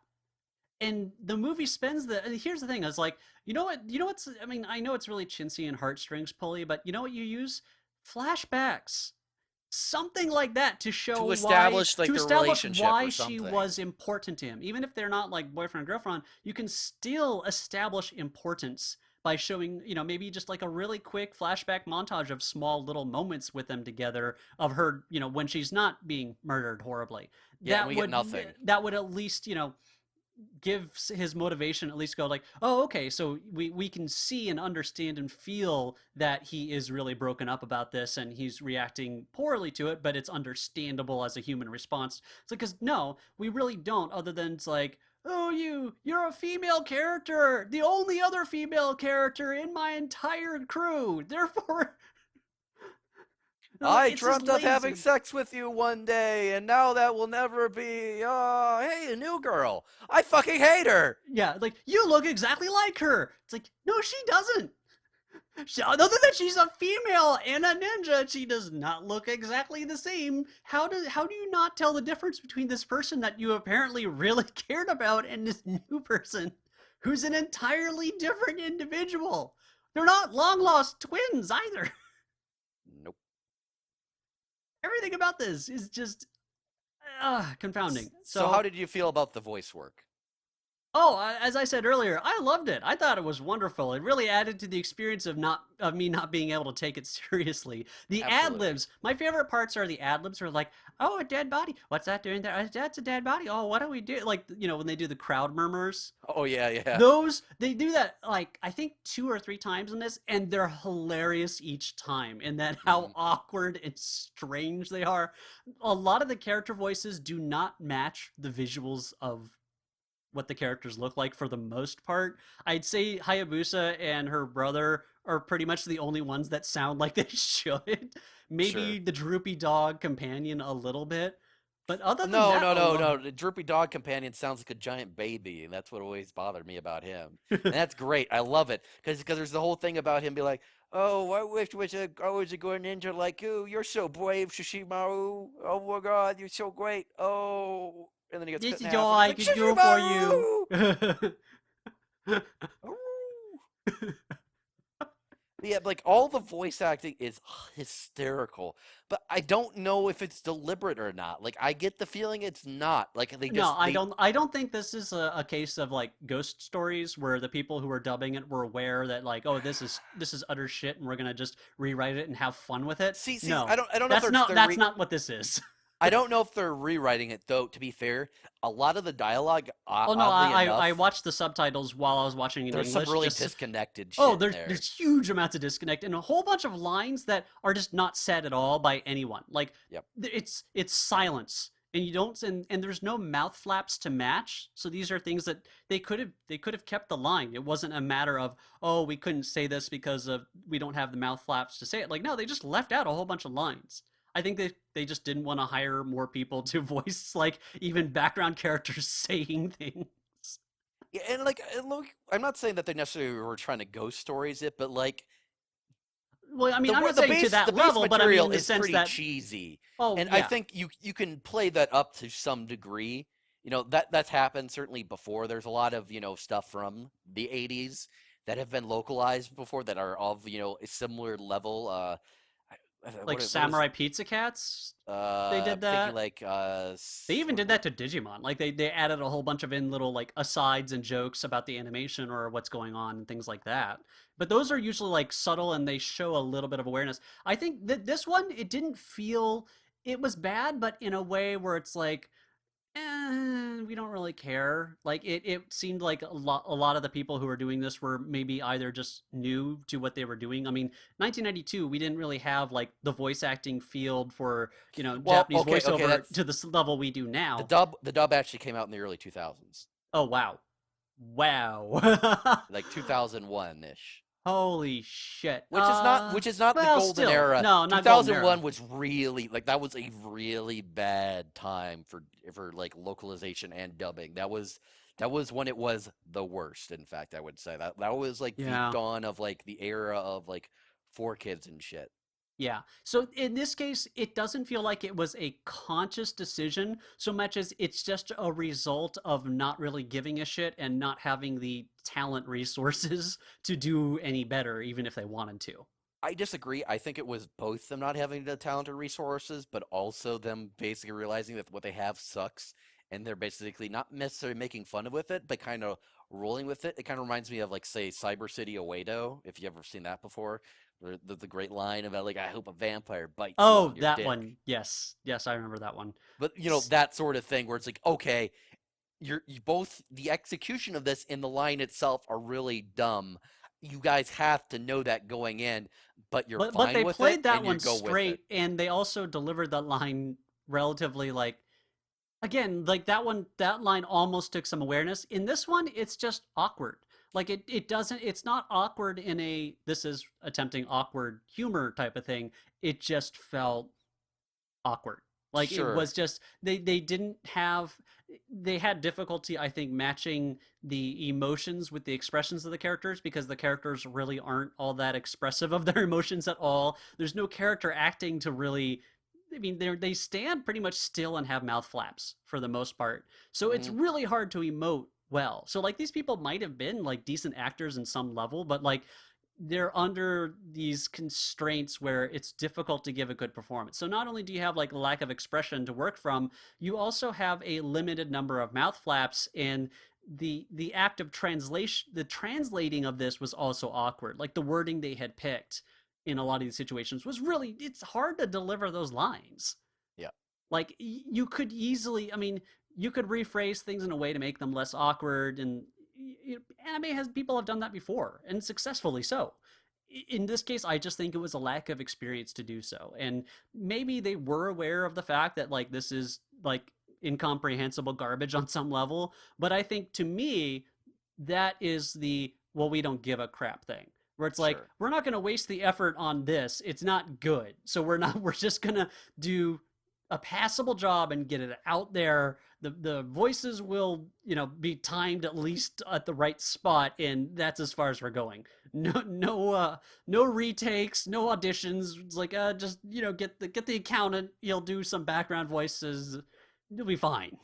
[SPEAKER 1] And the movie spends here's the thing, is like, what's I mean, I know it's really chintzy and heartstrings pulley, but you know what you use? Flashbacks. Something like that to show
[SPEAKER 2] To
[SPEAKER 1] why
[SPEAKER 2] establish like
[SPEAKER 1] to
[SPEAKER 2] their
[SPEAKER 1] establish
[SPEAKER 2] relationship
[SPEAKER 1] why
[SPEAKER 2] or
[SPEAKER 1] she
[SPEAKER 2] something.
[SPEAKER 1] was important to him. Even if they're not like boyfriend and girlfriend, you can still establish importance by showing, maybe just like a really quick flashback montage of small little moments with them together of her, when she's not being murdered horribly.
[SPEAKER 2] Yeah, and
[SPEAKER 1] That
[SPEAKER 2] we get
[SPEAKER 1] would
[SPEAKER 2] nothing.
[SPEAKER 1] that would at least, give his motivation, at least go like, oh, okay, so we can see and understand and feel that he is really broken up about this and he's reacting poorly to it, but it's understandable as a human response. It's like, because no, we really don't, other than it's like, oh, you're a female character, the only other female character in my entire crew, therefore
[SPEAKER 2] I
[SPEAKER 1] it's just
[SPEAKER 2] dreamt of having
[SPEAKER 1] lazy.
[SPEAKER 2] sex with you one day, and now that will never be. Hey, a new girl. I fucking hate her.
[SPEAKER 1] Yeah, like, you look exactly like her. It's like, no, she doesn't. Other than she's a female and a ninja, she does not look exactly the same. How do you not tell the difference between this person that you apparently really cared about and this new person who's an entirely different individual? They're not long lost twins either.
[SPEAKER 2] Nope.
[SPEAKER 1] Everything about this is just confounding.
[SPEAKER 2] So, how
[SPEAKER 1] So
[SPEAKER 2] did you feel about the voice work?
[SPEAKER 1] oh, as I said earlier, I loved it. I thought it was wonderful. It really added to the experience of me not being able to take it seriously. The ad
[SPEAKER 2] Absolutely.
[SPEAKER 1] libs, my favorite parts are the ad libs are like, "Oh, a dead body. What's that doing there? That's a dead body. Oh, what do we do?" Like, when they do the crowd murmurs.
[SPEAKER 2] Oh yeah, yeah.
[SPEAKER 1] Those they do that like I think two or three times in this, and they're hilarious each time. And that how
[SPEAKER 2] Mhm.
[SPEAKER 1] awkward and strange they are. A lot of the character voices do not match the visuals of what the characters look like for the most part. I'd say Hayabusa and her brother are pretty much the only ones that sound like they should.
[SPEAKER 2] Sure.
[SPEAKER 1] Maybe the droopy dog companion a little bit. But other than
[SPEAKER 2] No,
[SPEAKER 1] that,
[SPEAKER 2] no,
[SPEAKER 1] a
[SPEAKER 2] no,
[SPEAKER 1] lot.
[SPEAKER 2] no. The droopy dog companion sounds like a giant baby, and that's what always bothered me about him. And that's great. I love it because there's the whole thing about him be like, "Oh, I was a good ninja like you. You're so brave, Shishimaru. Oh my God, you're so great. Oh." And then he gets cut
[SPEAKER 1] This
[SPEAKER 2] in
[SPEAKER 1] is
[SPEAKER 2] half,
[SPEAKER 1] all
[SPEAKER 2] and he's
[SPEAKER 1] I
[SPEAKER 2] like,
[SPEAKER 1] could do for you.
[SPEAKER 2] "Shishimaru!" Ooh. Yeah, like all the voice acting is hysterical, but I don't know if it's deliberate or not. Like I get the feeling it's not. Like they
[SPEAKER 1] No,
[SPEAKER 2] just
[SPEAKER 1] I
[SPEAKER 2] they
[SPEAKER 1] don't. I don't think this is a case of like ghost stories where the people who were dubbing it were aware that like, oh, this is utter shit, and we're gonna just rewrite it and have fun with it.
[SPEAKER 2] see.
[SPEAKER 1] No,
[SPEAKER 2] I don't know if
[SPEAKER 1] that's
[SPEAKER 2] they're
[SPEAKER 1] not
[SPEAKER 2] they're
[SPEAKER 1] that's
[SPEAKER 2] re
[SPEAKER 1] not what this is.
[SPEAKER 2] I don't know if they're rewriting it though. To be fair, a lot of the dialogue,
[SPEAKER 1] Oh no,
[SPEAKER 2] oddly
[SPEAKER 1] I
[SPEAKER 2] enough,
[SPEAKER 1] watched the subtitles while I was watching in
[SPEAKER 2] there's some
[SPEAKER 1] English.
[SPEAKER 2] really
[SPEAKER 1] Just
[SPEAKER 2] disconnected
[SPEAKER 1] oh,
[SPEAKER 2] shit in
[SPEAKER 1] there's
[SPEAKER 2] there.
[SPEAKER 1] huge amounts of disconnect and a whole bunch of lines that are just not said at all by anyone. Like
[SPEAKER 2] Yep.
[SPEAKER 1] it's silence, and you don't and there's no mouth flaps to match. So these are things that they could have kept the line. It wasn't a matter of, oh, we couldn't say this because of we don't have the mouth flaps to say it. Like no, they just left out a whole bunch of lines. I think they just didn't want to hire more people to voice like even background characters saying things.
[SPEAKER 2] Yeah, and like, look, I'm not saying that they necessarily were trying to ghost stories it, but like
[SPEAKER 1] Well, I mean, I'm not
[SPEAKER 2] the
[SPEAKER 1] saying to
[SPEAKER 2] base
[SPEAKER 1] that
[SPEAKER 2] the base
[SPEAKER 1] level, but I mean
[SPEAKER 2] material
[SPEAKER 1] in the
[SPEAKER 2] is
[SPEAKER 1] sense
[SPEAKER 2] pretty
[SPEAKER 1] that,
[SPEAKER 2] cheesy,
[SPEAKER 1] oh
[SPEAKER 2] and I
[SPEAKER 1] yeah,
[SPEAKER 2] think you can play that up to some degree. You know that's happened certainly before. There's a lot of stuff from the '80s that have been localized before that are of a similar level.
[SPEAKER 1] like
[SPEAKER 2] What is
[SPEAKER 1] Samurai Pizza Cats, they
[SPEAKER 2] I'm
[SPEAKER 1] did
[SPEAKER 2] thinking
[SPEAKER 1] that.
[SPEAKER 2] like
[SPEAKER 1] They even did that to Digimon. Like they added a whole bunch of in little like asides and jokes about the animation or what's going on and things like that. But those are usually like subtle and they show a little bit of awareness. I think that this one it didn't feel it was bad, but in a way where it's like we don't really care. Like it seemed like a lot of the people who were doing this were maybe either just new to what they were doing. I mean, 1992, we didn't really have like the voice acting field for
[SPEAKER 2] well,
[SPEAKER 1] Japanese
[SPEAKER 2] okay,
[SPEAKER 1] voiceover
[SPEAKER 2] that's
[SPEAKER 1] to the level we do
[SPEAKER 2] the
[SPEAKER 1] now.
[SPEAKER 2] dub. The dub actually came out in the early 2000s,
[SPEAKER 1] Oh wow, wow,
[SPEAKER 2] like 2001 ish.
[SPEAKER 1] holy shit.
[SPEAKER 2] Which is not the
[SPEAKER 1] Well,
[SPEAKER 2] golden
[SPEAKER 1] still
[SPEAKER 2] era.
[SPEAKER 1] no, not golden
[SPEAKER 2] 2001
[SPEAKER 1] era.
[SPEAKER 2] was really like that was a really bad time for like localization and dubbing. That was when it was the worst. In fact, I would say that was like the
[SPEAKER 1] Yeah.
[SPEAKER 2] dawn of like the era of like 4Kids and shit.
[SPEAKER 1] Yeah. So in this case, it doesn't feel like it was a conscious decision so much as it's just a result of not really giving a shit and not having the talent resources to do any better, even if they wanted to.
[SPEAKER 2] I disagree. I think it was both them not having the talent or resources, but also them basically realizing that what they have sucks, and they're basically not necessarily making fun of with it, but kind of rolling with it. It kind of reminds me of like say Cyber City Oedo, if you ever seen that before. The great line about like I hope a vampire bites you
[SPEAKER 1] Oh,
[SPEAKER 2] on your
[SPEAKER 1] that
[SPEAKER 2] dick.
[SPEAKER 1] one. Yes. Yes, I remember that one.
[SPEAKER 2] But that sort of thing where it's like okay, you both the execution of this and the line itself are really dumb. You guys have to know that going in, but you're
[SPEAKER 1] But
[SPEAKER 2] fine
[SPEAKER 1] they
[SPEAKER 2] with it
[SPEAKER 1] played that
[SPEAKER 2] and you
[SPEAKER 1] one
[SPEAKER 2] go with it.
[SPEAKER 1] straight and they also delivered that line relatively like again, like that line almost took some awareness. In this one, it's just awkward. Like it doesn't it's not awkward in a this is attempting awkward humor type of thing. It just felt awkward. Like it
[SPEAKER 2] Sure.
[SPEAKER 1] was just they had difficulty I think matching the emotions with the expressions of the characters because the characters really aren't all that expressive of their emotions at all. There's no character acting to really I mean, they stand pretty much still and have mouth flaps for the most part. So it's
[SPEAKER 2] Hmm.
[SPEAKER 1] really hard to emote well. So like these people might have been like decent actors in some level, but like they're under these constraints where it's difficult to give a good performance. So not only do you have like lack of expression to work from, you also have a limited number of mouth flaps and the act of translation the translating of this was also awkward. Like the wording they had picked in a lot of these situations was really it's hard to deliver those lines.
[SPEAKER 2] Yeah.
[SPEAKER 1] Like you could easily I mean you could rephrase things in a way to make them less awkward and anime has people have done that before and successfully so. In this case I just think it was a lack of experience to do so and maybe they were aware of the fact that like this is like incomprehensible garbage on some level, but I think to me that is the well we don't give a crap thing where it's like
[SPEAKER 2] Sure.
[SPEAKER 1] we're not going to waste the effort on this, it's not good, so we're just going to do a passable job and get it out there. The voices will be timed at least at the right spot and that's as far as we're going. No retakes, no auditions. It's like just get the accountant, he'll do some background voices, you'll be fine.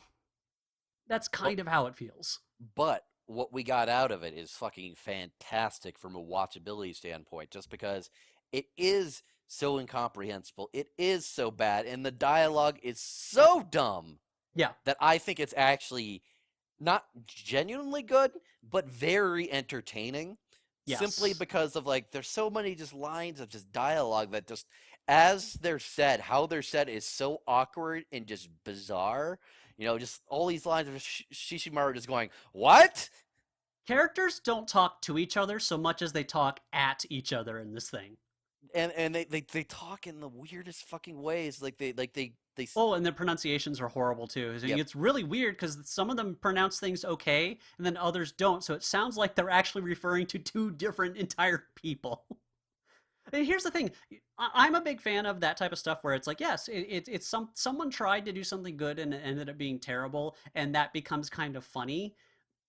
[SPEAKER 1] That's
[SPEAKER 2] But
[SPEAKER 1] kind of how it feels.
[SPEAKER 2] but what we got out of it is fucking fantastic from a watchability standpoint, just because it is so incomprehensible. It is so bad, and the dialogue is so dumb
[SPEAKER 1] Yeah.
[SPEAKER 2] that I think it's actually not genuinely good, but very entertaining. Simply
[SPEAKER 1] Yes.
[SPEAKER 2] because of like there's so many just lines of just dialogue that just as they're said, how they're said is so awkward and just bizarre. Just all these lines of Shishimaru just going, "What?"
[SPEAKER 1] Characters don't talk to each other so much as they talk at each other in this thing.
[SPEAKER 2] And they talk in the weirdest fucking ways. Like they
[SPEAKER 1] Oh, and the pronunciations are horrible too. So
[SPEAKER 2] yep.
[SPEAKER 1] it's really weird because some of them pronounce things okay, and then others don't. So it sounds like they're actually referring to two different entire people. And here's the thing: I'm a big fan of that type of stuff where it's like, yes, it's someone tried to do something good and it ended up being terrible, and that becomes kind of funny.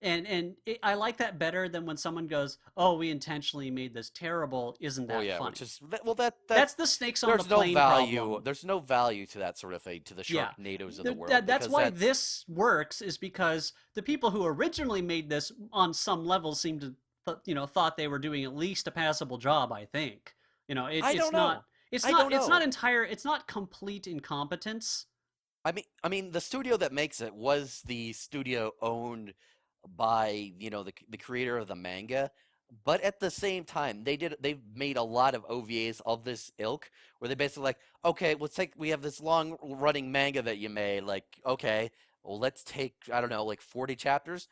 [SPEAKER 1] I like that better than when someone goes, "Oh, we intentionally made this terrible." Isn't
[SPEAKER 2] Well,
[SPEAKER 1] that
[SPEAKER 2] yeah, which
[SPEAKER 1] funny?
[SPEAKER 2] is well that
[SPEAKER 1] That's the snakes on the
[SPEAKER 2] there's no
[SPEAKER 1] plane
[SPEAKER 2] value.
[SPEAKER 1] problem.
[SPEAKER 2] There's no value to that sort of thing to the
[SPEAKER 1] Yeah.
[SPEAKER 2] Sharknadoes of the world
[SPEAKER 1] That's
[SPEAKER 2] because
[SPEAKER 1] why
[SPEAKER 2] that's
[SPEAKER 1] this works is because the people who originally made this on some level seem to thought they were doing at least a passable job, I think.
[SPEAKER 2] I
[SPEAKER 1] It's
[SPEAKER 2] don't
[SPEAKER 1] not
[SPEAKER 2] know. I don't know.
[SPEAKER 1] it's not complete incompetence.
[SPEAKER 2] I mean, the studio that makes it was the studio owned by the creator of the manga, but at the same time, they've made a lot of OVAs of this ilk, where they basically like, okay, we have this long running manga that you made, like, okay, well, let's take I don't know, like 40 chapters,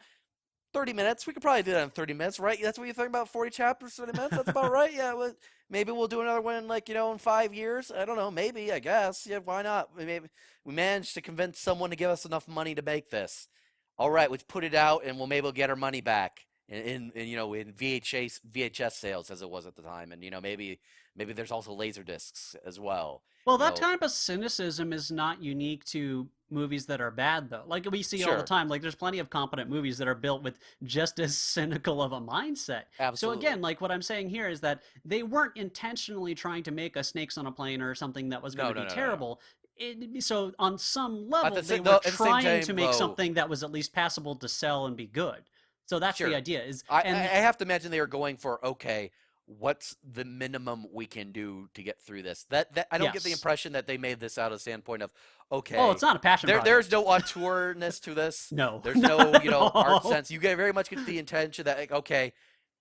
[SPEAKER 2] 30 minutes. We could probably do that in 30 minutes, right? That's what you're thinking about, 40 chapters, 30 minutes. That's about right. Yeah, well, maybe we'll do another one in like in 5 years. I don't know. Maybe I guess. Yeah, why not? Maybe we managed to convince someone to give us enough money to make this. All right, let's put it out, and we'll get our money back in VHS sales as it was at the time, and maybe there's also laser discs as well.
[SPEAKER 1] Well,
[SPEAKER 2] You
[SPEAKER 1] that
[SPEAKER 2] know,
[SPEAKER 1] type of cynicism is not unique to movies that are bad, though. Like we see all the
[SPEAKER 2] sure,
[SPEAKER 1] time. Like there's plenty of competent movies that are built with just as cynical of a mindset. So
[SPEAKER 2] absolutely.
[SPEAKER 1] again, like what I'm saying here is that they weren't intentionally trying to make a Snakes on a Plane or something that was going
[SPEAKER 2] No,
[SPEAKER 1] to
[SPEAKER 2] no,
[SPEAKER 1] be
[SPEAKER 2] no, no, no.
[SPEAKER 1] terrible. So on some
[SPEAKER 2] At
[SPEAKER 1] level,
[SPEAKER 2] the
[SPEAKER 1] they
[SPEAKER 2] sa-
[SPEAKER 1] were
[SPEAKER 2] though, at the same
[SPEAKER 1] trying to
[SPEAKER 2] time,
[SPEAKER 1] make
[SPEAKER 2] though,
[SPEAKER 1] something that was at least passable to sell and be good. So that's the
[SPEAKER 2] sure.
[SPEAKER 1] idea. Is
[SPEAKER 2] I
[SPEAKER 1] and
[SPEAKER 2] have to imagine they are going for, okay, what's the minimum we can do to get through this? That I don't get the
[SPEAKER 1] yes.
[SPEAKER 2] impression that they made this out of the standpoint of,
[SPEAKER 1] Oh, it's
[SPEAKER 2] okay,
[SPEAKER 1] not a passion
[SPEAKER 2] there's
[SPEAKER 1] project.
[SPEAKER 2] no auteurness to this.
[SPEAKER 1] No,
[SPEAKER 2] There's no,
[SPEAKER 1] not at
[SPEAKER 2] art
[SPEAKER 1] all.
[SPEAKER 2] sense. You get very much get the intention that, like, okay,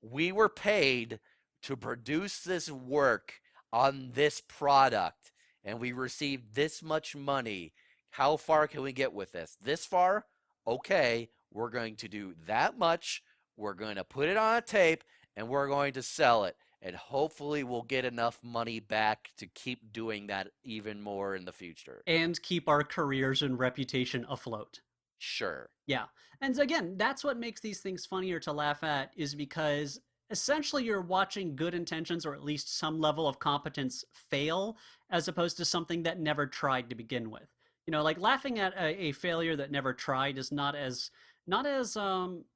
[SPEAKER 2] we were paid to produce this work on this product, and we received this much money. How far can we get with this? This far? Okay, we're going to do that much. We're going to put it on a tape, and we're going to sell it. And hopefully, we'll get enough money back to keep doing that even more in the future.
[SPEAKER 1] And keep our careers and reputation afloat.
[SPEAKER 2] Sure.
[SPEAKER 1] Yeah. And again, that's what makes these things funnier to laugh at is because essentially you're watching good intentions or at least some level of competence fail as opposed to something that never tried to begin with. Like laughing at a failure that never tried is not as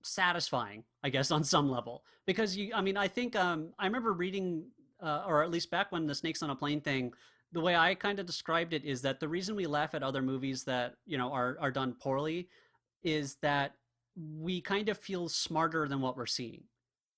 [SPEAKER 1] satisfying, I guess, on some level. Because I think I remember reading or at least back when the Snakes on a Plane thing, the way I kind of described it is that the reason we laugh at other movies that, are done poorly is that we kind of feel smarter than what we're seeing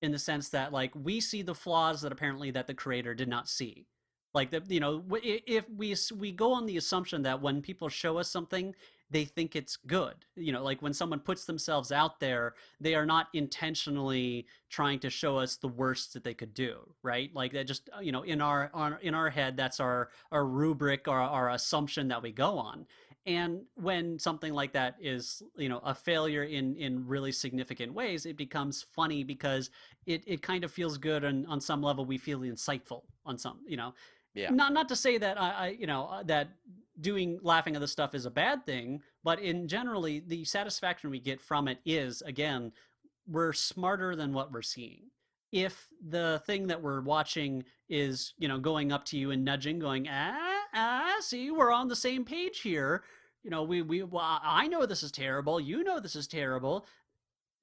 [SPEAKER 1] in the sense that like we see the flaws that apparently that the creator did not see, like if we go on the assumption that when people show us something they think it's good, like when someone puts themselves out there they are not intentionally trying to show us the worst that they could do, right? Like that just in our head that's our rubric or our assumption that we go on. And when something like that is a failure in really significant ways it becomes funny because it kind of feels good, and on some level we feel insightful on some,
[SPEAKER 2] Yeah.
[SPEAKER 1] not to say that that doing laughing at the stuff is a bad thing, but in generally the satisfaction we get from it is again we're smarter than what we're seeing. If the thing that we're watching is going up to you and nudging, going see we're on the same page here, well, I know this is terrible, this is terrible,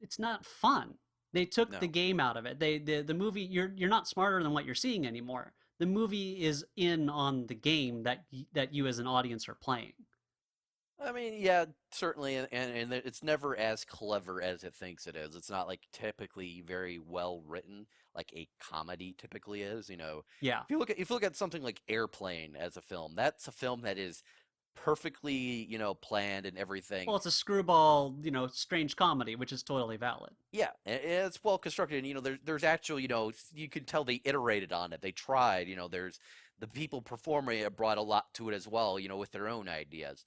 [SPEAKER 1] it's not fun. They took the
[SPEAKER 2] No.
[SPEAKER 1] game out of it. The movie, you're not smarter than what you're seeing anymore. The movie is in on the game that you as an audience are playing.
[SPEAKER 2] I mean, yeah, certainly, and it's never as clever as it thinks it is. It's not like typically very well written, like a comedy typically is.
[SPEAKER 1] Yeah.
[SPEAKER 2] If you look at something like Airplane as a film, that's a film that is perfectly, planned and everything.
[SPEAKER 1] Well, it's a screwball, strange comedy, which is totally valid.
[SPEAKER 2] Yeah, it's well constructed, and there's actual, you can tell they iterated on it. They tried, there's the people performing it brought a lot to it as well, with their own ideas.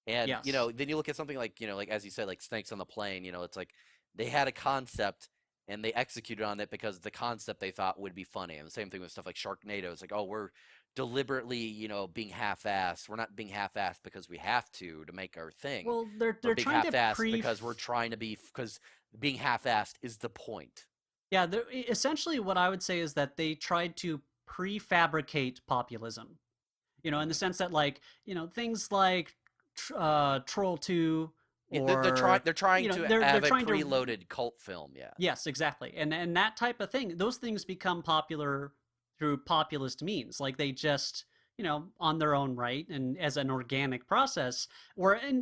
[SPEAKER 2] And
[SPEAKER 1] Yes.
[SPEAKER 2] then you look at something like, like as you said, like Snakes on the Plane, it's like they had a concept and they executed on it because the concept they thought would be funny. And the same thing with stuff like Sharknado. It's like, oh, we're deliberately, being half-assed. We're not being half-assed because we have to make our thing.
[SPEAKER 1] Well, they're
[SPEAKER 2] We're
[SPEAKER 1] they're
[SPEAKER 2] being
[SPEAKER 1] trying to
[SPEAKER 2] half-assed because we're trying to be because being half-assed is the point.
[SPEAKER 1] yeah, essentially what I would say is that they tried to prefabricate populism. In the
[SPEAKER 2] Hmm.
[SPEAKER 1] sense that like, things like Troll 2
[SPEAKER 2] Yeah, they're trying
[SPEAKER 1] or
[SPEAKER 2] they're trying to
[SPEAKER 1] they're
[SPEAKER 2] have a
[SPEAKER 1] trying to
[SPEAKER 2] preloaded cult film. Yeah.
[SPEAKER 1] yes, exactly. And that type of thing, those things become popular through populist means. Like they just, on their own right and as an organic process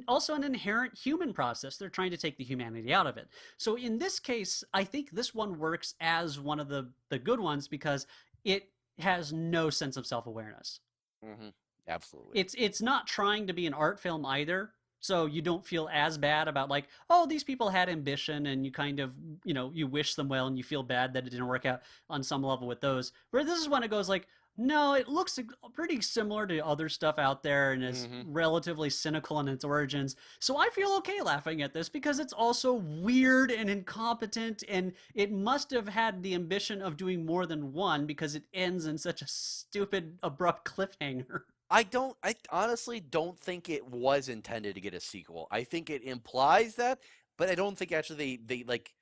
[SPEAKER 1] also an inherent human process. They're trying to take the humanity out of it. So in this case, I think this one works as one of the good ones because it has no sense of self-awareness.
[SPEAKER 2] Hmm. Absolutely.
[SPEAKER 1] It's not trying to be an art film either, so you don't feel as bad about like, oh, these people had ambition and you kind of, you wish them well and you feel bad that it didn't work out on some level with those. Where this is when it goes like, no, it looks pretty similar to other stuff out there and is
[SPEAKER 2] Hmm.
[SPEAKER 1] relatively cynical in its origins. So I feel okay laughing at this because it's also weird and incompetent, and it must have had the ambition of doing more than one because it ends in such a stupid, abrupt cliffhanger.
[SPEAKER 2] I honestly don't think it was intended to get a sequel. I think it implies that, but I don't think actually they like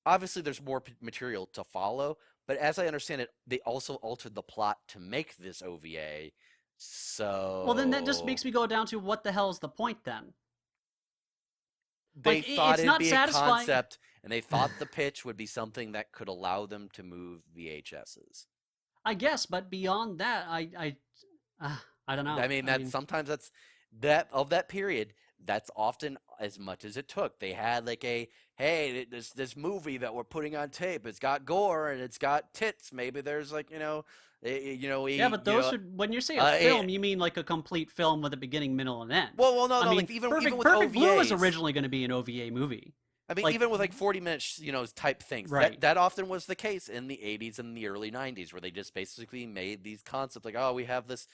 [SPEAKER 2] obviously there's more material to follow, but as I understand it, they also altered the plot to make this OVA.
[SPEAKER 1] Well, then that just
[SPEAKER 2] So
[SPEAKER 1] makes me go down to what the hell is the point then?
[SPEAKER 2] they
[SPEAKER 1] Like,
[SPEAKER 2] thought
[SPEAKER 1] it's
[SPEAKER 2] it'd
[SPEAKER 1] not
[SPEAKER 2] be a
[SPEAKER 1] satisfying.
[SPEAKER 2] concept and they thought the pitch would be something that could allow them to move VHSs.
[SPEAKER 1] I guess, but beyond that, I don't know.
[SPEAKER 2] I mean,
[SPEAKER 1] I
[SPEAKER 2] that's
[SPEAKER 1] mean,
[SPEAKER 2] sometimes that period. That's often as much as it took. They had like a hey, this movie that we're putting on tape. It's got gore and it's got tits. Maybe there's like
[SPEAKER 1] yeah, but those are when you say a
[SPEAKER 2] a,
[SPEAKER 1] film, you mean like a complete film with a beginning, middle, and end.
[SPEAKER 2] well, no,
[SPEAKER 1] I
[SPEAKER 2] no,
[SPEAKER 1] mean,
[SPEAKER 2] like even
[SPEAKER 1] Perfect
[SPEAKER 2] with
[SPEAKER 1] Perfect Blue was
[SPEAKER 2] OVAs.
[SPEAKER 1] originally going to be an OVA movie.
[SPEAKER 2] I mean,
[SPEAKER 1] Like,
[SPEAKER 2] even with like 40 minutes, type things. That
[SPEAKER 1] right.
[SPEAKER 2] that often was the case in the 80s and the early 90s, where they just basically made these concepts like, oh, we have this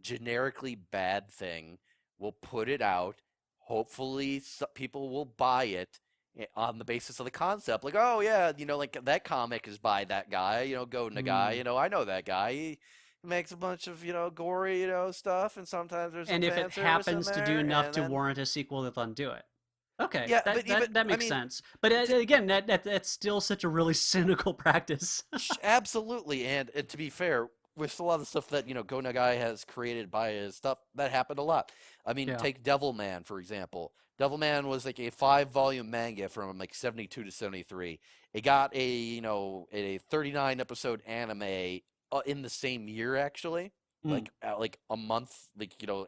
[SPEAKER 2] generically bad thing. We'll put it out. Hopefully, people will buy it on the basis of the concept. Like, oh yeah, like that comic is by that guy. Go Nagai.
[SPEAKER 1] Hmm.
[SPEAKER 2] I know that guy. He makes a bunch of gory stuff, and sometimes there's some
[SPEAKER 1] And if
[SPEAKER 2] fan
[SPEAKER 1] it
[SPEAKER 2] service in
[SPEAKER 1] happens to do
[SPEAKER 2] there,
[SPEAKER 1] enough
[SPEAKER 2] and
[SPEAKER 1] to
[SPEAKER 2] then
[SPEAKER 1] warrant a sequel, then do it. Okay,
[SPEAKER 2] yeah,
[SPEAKER 1] that
[SPEAKER 2] but even
[SPEAKER 1] that that
[SPEAKER 2] I
[SPEAKER 1] makes
[SPEAKER 2] mean.
[SPEAKER 1] sense. But again, that's still such a really cynical practice.
[SPEAKER 2] Absolutely, and to be fair, with a lot of the stuff that Go Nagai has created by his stuff, that happened a lot. I mean,
[SPEAKER 1] Yeah.
[SPEAKER 2] take Devilman for example. Devilman was like a 5 volume manga from like 72 to 73. It got a 39 episode anime in the same year actually.
[SPEAKER 1] Mm.
[SPEAKER 2] Like a month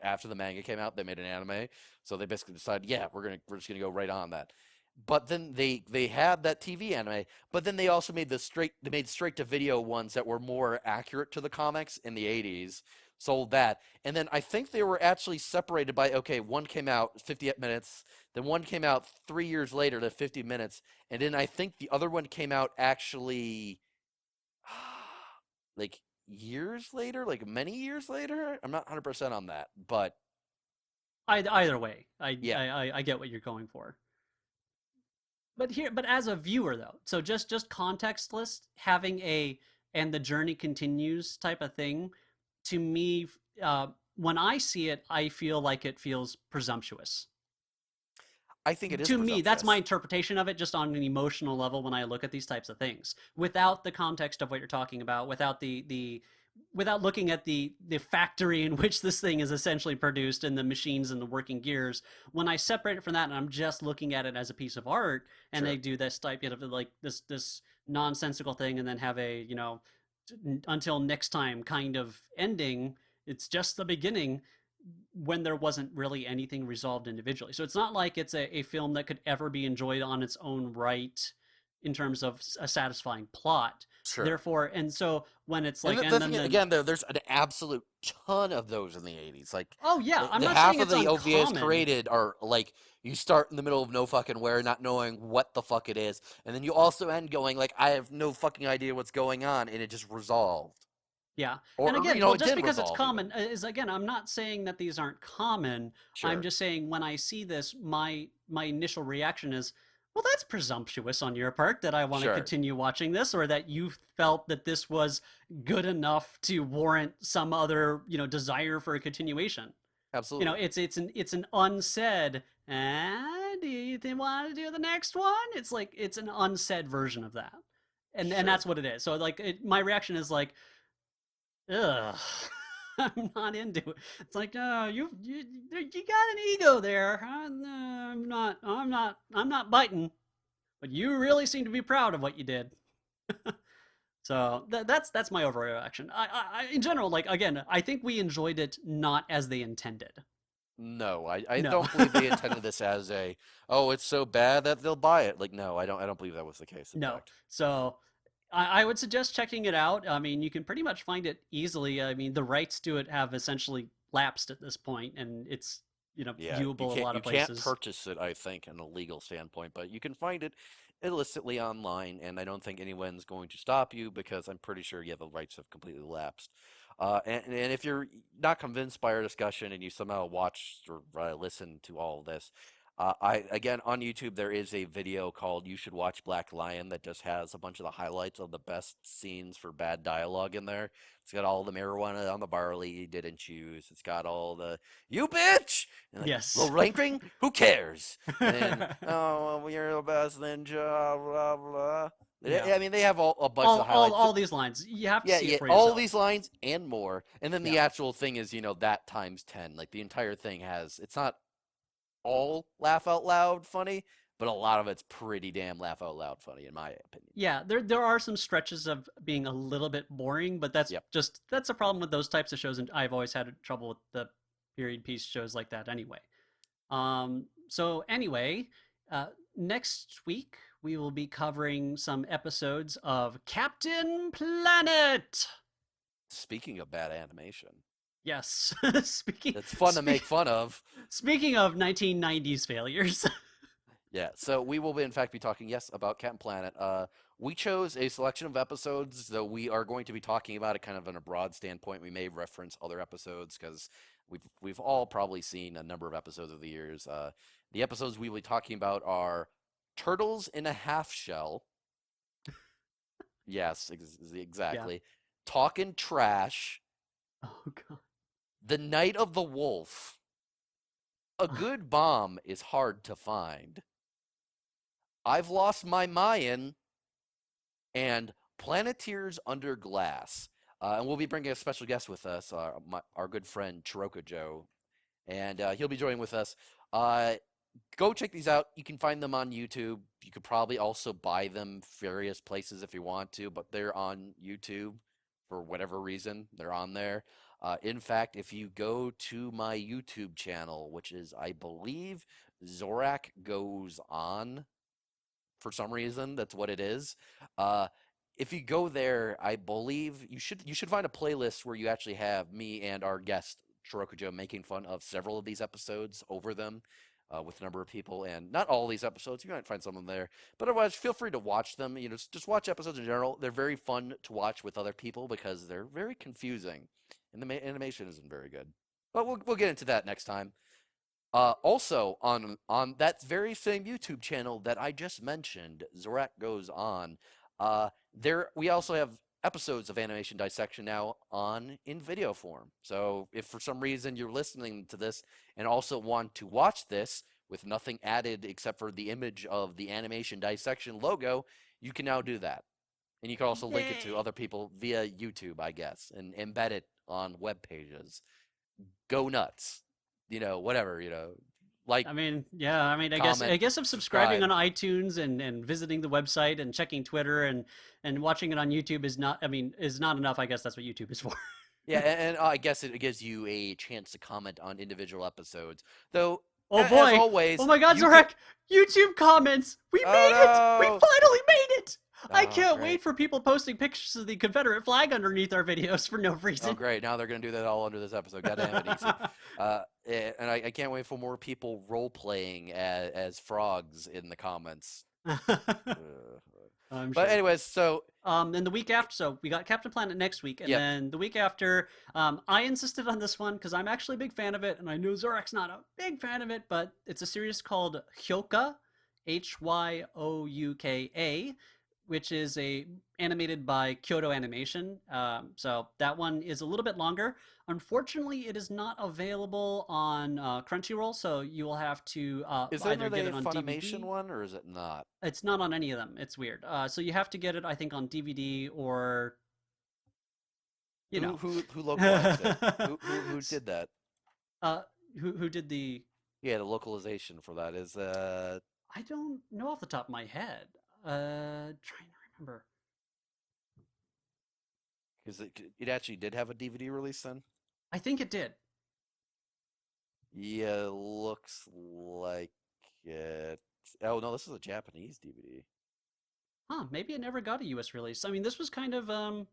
[SPEAKER 2] after the manga came out, they made an anime. So they basically decided, yeah, we're just gonna go right on that. But then they had that TV anime, but then they also made they made straight to video ones that were more accurate to the comics in the 80s. Sold that. And then I think they were actually separated by okay, one came out 58 minutes, then one came out 3 years later to 50 minutes, and then I think the other one came out actually like years later, like many years later. I'm not 100% on that, but
[SPEAKER 1] Either way,
[SPEAKER 2] yeah.
[SPEAKER 1] I get what you're going for. But as a viewer though, so just contextless, having a and the journey continues type of thing, to me, when I see it, I feel like it feels presumptuous.
[SPEAKER 2] I think it is
[SPEAKER 1] To me, that's my
[SPEAKER 2] presumptuous.
[SPEAKER 1] interpretation of it, just on an emotional level when I look at these types of things, without the context of what you're talking about, without the without looking at the factory in which this thing is essentially produced and the machines and the working gears. When I separate it from that and I'm just looking at it as a piece of art, and they
[SPEAKER 2] Sure.
[SPEAKER 1] do this type of like this nonsensical thing, and then have a until next time kind of ending. It's just the beginning. when there wasn't really anything resolved individually. So it's not like it's a film that could ever be enjoyed on its own right in terms of a satisfying plot.
[SPEAKER 2] Sure.
[SPEAKER 1] Therefore, and so when it's
[SPEAKER 2] And
[SPEAKER 1] like,
[SPEAKER 2] the
[SPEAKER 1] and
[SPEAKER 2] thing
[SPEAKER 1] then
[SPEAKER 2] again, though, there's an absolute ton of those in the '80s. Like
[SPEAKER 1] oh yeah, I'm
[SPEAKER 2] the
[SPEAKER 1] not
[SPEAKER 2] half
[SPEAKER 1] saying
[SPEAKER 2] of
[SPEAKER 1] it's
[SPEAKER 2] the OVAs
[SPEAKER 1] uncommon.
[SPEAKER 2] created are like you start in the middle of no fucking where, not knowing what the fuck it is, and then you also end going like I have no fucking idea what's going on, and it just resolved,
[SPEAKER 1] Yeah. And
[SPEAKER 2] or
[SPEAKER 1] again, well,
[SPEAKER 2] it
[SPEAKER 1] just
[SPEAKER 2] did
[SPEAKER 1] because it's
[SPEAKER 2] resolve even.
[SPEAKER 1] common is again, I'm not saying that these aren't common. I'm
[SPEAKER 2] Sure,
[SPEAKER 1] just saying when I see this, my initial reaction is, well, that's presumptuous on your part that I want to
[SPEAKER 2] sure,
[SPEAKER 1] continue watching this, or that you felt that this was good enough to warrant some other, desire for a continuation.
[SPEAKER 2] absolutely,
[SPEAKER 1] It's an unsaid, do you want to do the next one? It's like it's an unsaid version of that. And
[SPEAKER 2] sure.
[SPEAKER 1] that's what it is. So like my reaction is like, ugh, I'm not into it. It's like, you got an ego there. Huh? No, I'm not biting. But you really seem to be proud of what you did. So that's my overall reaction. In general, like again, I think we enjoyed it not as they intended.
[SPEAKER 2] No, I
[SPEAKER 1] No,
[SPEAKER 2] don't believe they intended this as a oh it's so bad that they'll buy it. Like no, I don't believe that was the case. In
[SPEAKER 1] no.
[SPEAKER 2] fact,
[SPEAKER 1] So I would suggest checking it out. I mean, you can pretty much find it easily. I mean, the rights to it have essentially lapsed at this point, and it's
[SPEAKER 2] yeah,
[SPEAKER 1] viewable a lot
[SPEAKER 2] you
[SPEAKER 1] of
[SPEAKER 2] can't
[SPEAKER 1] places.
[SPEAKER 2] purchase it. I think in a legal standpoint, but you can find it illicitly online, and I don't think anyone's going to stop you because I'm pretty sure yeah the rights have completely lapsed. And if you're not convinced by our discussion and you somehow watched or listened to all of this, I again on YouTube there is a video called "You Should Watch Black Lion" that just has a bunch of the highlights of the best scenes for bad dialogue in there. It's got all the marijuana on the barley you didn't choose. It's got all the "you bitch" and like low
[SPEAKER 1] Yes.
[SPEAKER 2] ranking, who cares? And then oh, well, you're the best ninja, blah blah.
[SPEAKER 1] Yeah.
[SPEAKER 2] I mean, they have all a bunch of
[SPEAKER 1] all
[SPEAKER 2] the
[SPEAKER 1] all
[SPEAKER 2] highlights.
[SPEAKER 1] all these lines. You have to
[SPEAKER 2] Yeah,
[SPEAKER 1] see it
[SPEAKER 2] yeah,
[SPEAKER 1] for
[SPEAKER 2] all
[SPEAKER 1] yourself.
[SPEAKER 2] these lines and more. And then
[SPEAKER 1] Yeah.
[SPEAKER 2] the actual thing is, that times 10. Like the entire thing it's not all laugh out loud funny, but a lot of it's pretty damn laugh out loud funny, in my opinion.
[SPEAKER 1] Yeah, there are some stretches of being a little bit boring, but that's
[SPEAKER 2] Yep.
[SPEAKER 1] just that's a problem with those types of shows, and I've always had trouble with the period piece shows like that anyway. So anyway, next week we will be covering some episodes of Captain Planet.
[SPEAKER 2] Speaking of bad animation,
[SPEAKER 1] Yes, speaking
[SPEAKER 2] it's fun to make
[SPEAKER 1] speak,
[SPEAKER 2] fun of.
[SPEAKER 1] speaking of 1990s failures.
[SPEAKER 2] Yeah, so we will, in fact, be talking, yes, about Captain Planet. We chose a selection of episodes, though we are going to be talking about it kind of in a broad standpoint. We may reference other episodes because we've all probably seen a number of episodes of the years. The episodes we will be talking about are Turtles in a Half Shell. Yes,
[SPEAKER 1] Yeah.
[SPEAKER 2] exactly. Talking Trash.
[SPEAKER 1] Oh god.
[SPEAKER 2] The Night of the Wolf. A good bomb is hard to find. I've lost my Mayan and Planeteers Under Glass. And we'll be bringing a special guest with us, our good friend Chiroko Joe, and he'll be joining with us. Go check these out. You can find them on YouTube. You could probably also buy them various places if you want to, but they're on YouTube for whatever reason. They're on there. In fact, if you go to my YouTube channel, which is, I believe, Zorak Goes On, for some reason. That's what it is. Uh, if you go there, I believe you should find a playlist where you actually have me and our guest Chorokujo making fun of several of these episodes over them with a number of people, and not all these episodes. You might find some of them there, but otherwise, feel free to watch them. Just watch episodes in general. They're very fun to watch with other people because they're very confusing, and the animation isn't very good. But we'll get into that next time. Also on that very same YouTube channel that I just mentioned, Zorak Goes On, there we also have episodes of Animation Dissection now on in video form. So if for some reason you're listening to this and also want to watch this with nothing added except for the image of the Animation Dissection logo, you can now do that. And you can also link it to
[SPEAKER 1] Yay.
[SPEAKER 2] other people via YouTube, I guess, and embed it on web pages. Go nuts. Whatever, like,
[SPEAKER 1] I mean, yeah, I mean, I
[SPEAKER 2] comment,
[SPEAKER 1] guess if subscribing
[SPEAKER 2] subscribe.
[SPEAKER 1] on iTunes and visiting the website and checking Twitter and watching it on YouTube is not, I mean, is not enough. I guess that's what YouTube is for.
[SPEAKER 2] Yeah, and I guess it gives you a chance to comment on individual episodes. Though,
[SPEAKER 1] Oh
[SPEAKER 2] as
[SPEAKER 1] boy! Oh
[SPEAKER 2] always,
[SPEAKER 1] my God,
[SPEAKER 2] you can.
[SPEAKER 1] Zorak! YouTube comments! We
[SPEAKER 2] Oh
[SPEAKER 1] made it! We
[SPEAKER 2] no!
[SPEAKER 1] finally made it! I
[SPEAKER 2] Oh
[SPEAKER 1] can't
[SPEAKER 2] great!
[SPEAKER 1] wait for people posting pictures of the Confederate flag underneath our videos for no
[SPEAKER 2] Oh
[SPEAKER 1] reason.
[SPEAKER 2] great! Now they're gonna do that all under this episode. God damn it, Neeksy. And I can't wait for more people role playing as frogs in the comments. Uh,
[SPEAKER 1] I'm
[SPEAKER 2] but
[SPEAKER 1] sure.
[SPEAKER 2] anyways, so
[SPEAKER 1] Then the week after, so we got Captain Planet next week, and
[SPEAKER 2] yep.
[SPEAKER 1] then the week after, I insisted on this one because I'm actually a big fan of it, and I know Zorak's not a big fan of it, but it's a series called Hyoka, Hyouka, which is a animated by Kyoto Animation. So that one is a little bit longer. Unfortunately, it is not available on Crunchyroll, so you will have to
[SPEAKER 2] Is there
[SPEAKER 1] either get
[SPEAKER 2] another
[SPEAKER 1] it on
[SPEAKER 2] Funimation
[SPEAKER 1] DVD.
[SPEAKER 2] one, or is it not?
[SPEAKER 1] It's not on any of them. It's weird. So you have to get it, I think, on DVD or you know.
[SPEAKER 2] Who localized it? Who did that?
[SPEAKER 1] uh, who did the?
[SPEAKER 2] Yeah, the localization for that is
[SPEAKER 1] I don't know off the top of my head. Trying to remember.
[SPEAKER 2] because it actually did have a DVD release then.
[SPEAKER 1] I think it did.
[SPEAKER 2] Yeah, looks like it. Oh no, this is a Japanese DVD.
[SPEAKER 1] Huh? Maybe it never got a U.S. release. I mean, this was kind of Huh?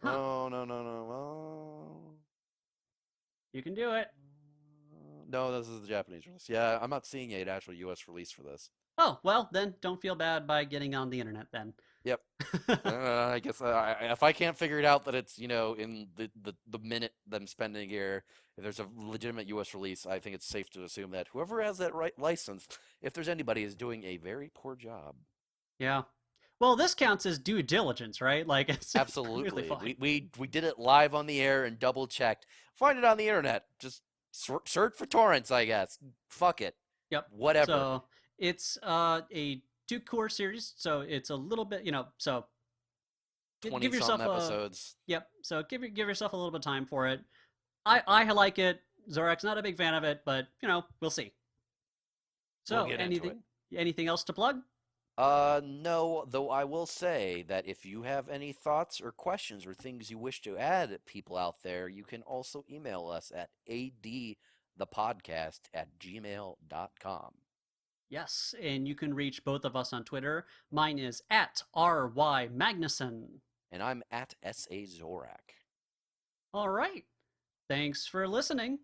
[SPEAKER 2] Oh no no no. Oh.
[SPEAKER 1] You can do it.
[SPEAKER 2] No, this is the Japanese release. Yeah, I'm not seeing an actual U.S. release for this.
[SPEAKER 1] Oh well, then don't feel bad by getting on the internet then.
[SPEAKER 2] Yep. I guess if I can't figure it out that it's in the minute them spending here, if there's a legitimate U.S. release, I think it's safe to assume that whoever has that right license, if there's anybody, is doing a very poor job.
[SPEAKER 1] Yeah. Well, this counts as due diligence, right? Like it's perfectly
[SPEAKER 2] Absolutely,
[SPEAKER 1] fine.
[SPEAKER 2] we did it live on the air and double checked. Find it on the internet. Just search for torrents, I guess. Fuck it,
[SPEAKER 1] Yep.
[SPEAKER 2] whatever.
[SPEAKER 1] So it's a two-core series, so it's a little bit, so
[SPEAKER 2] 20
[SPEAKER 1] give
[SPEAKER 2] something
[SPEAKER 1] yourself a
[SPEAKER 2] episodes.
[SPEAKER 1] yep. So give yourself a little bit of time for it. I like it. Zorak's not a big fan of it, but we'll see.
[SPEAKER 2] We'll
[SPEAKER 1] So
[SPEAKER 2] get into it.
[SPEAKER 1] anything else to plug?
[SPEAKER 2] No, though I will say that if you have any thoughts or questions or things you wish to add, people out there, you can also email us at adthepodcast@gmail.com.
[SPEAKER 1] Yes, and you can reach both of us on Twitter. Mine is at RY Magnuson.
[SPEAKER 2] And I'm at SA Zorak.
[SPEAKER 1] All right. Thanks for listening.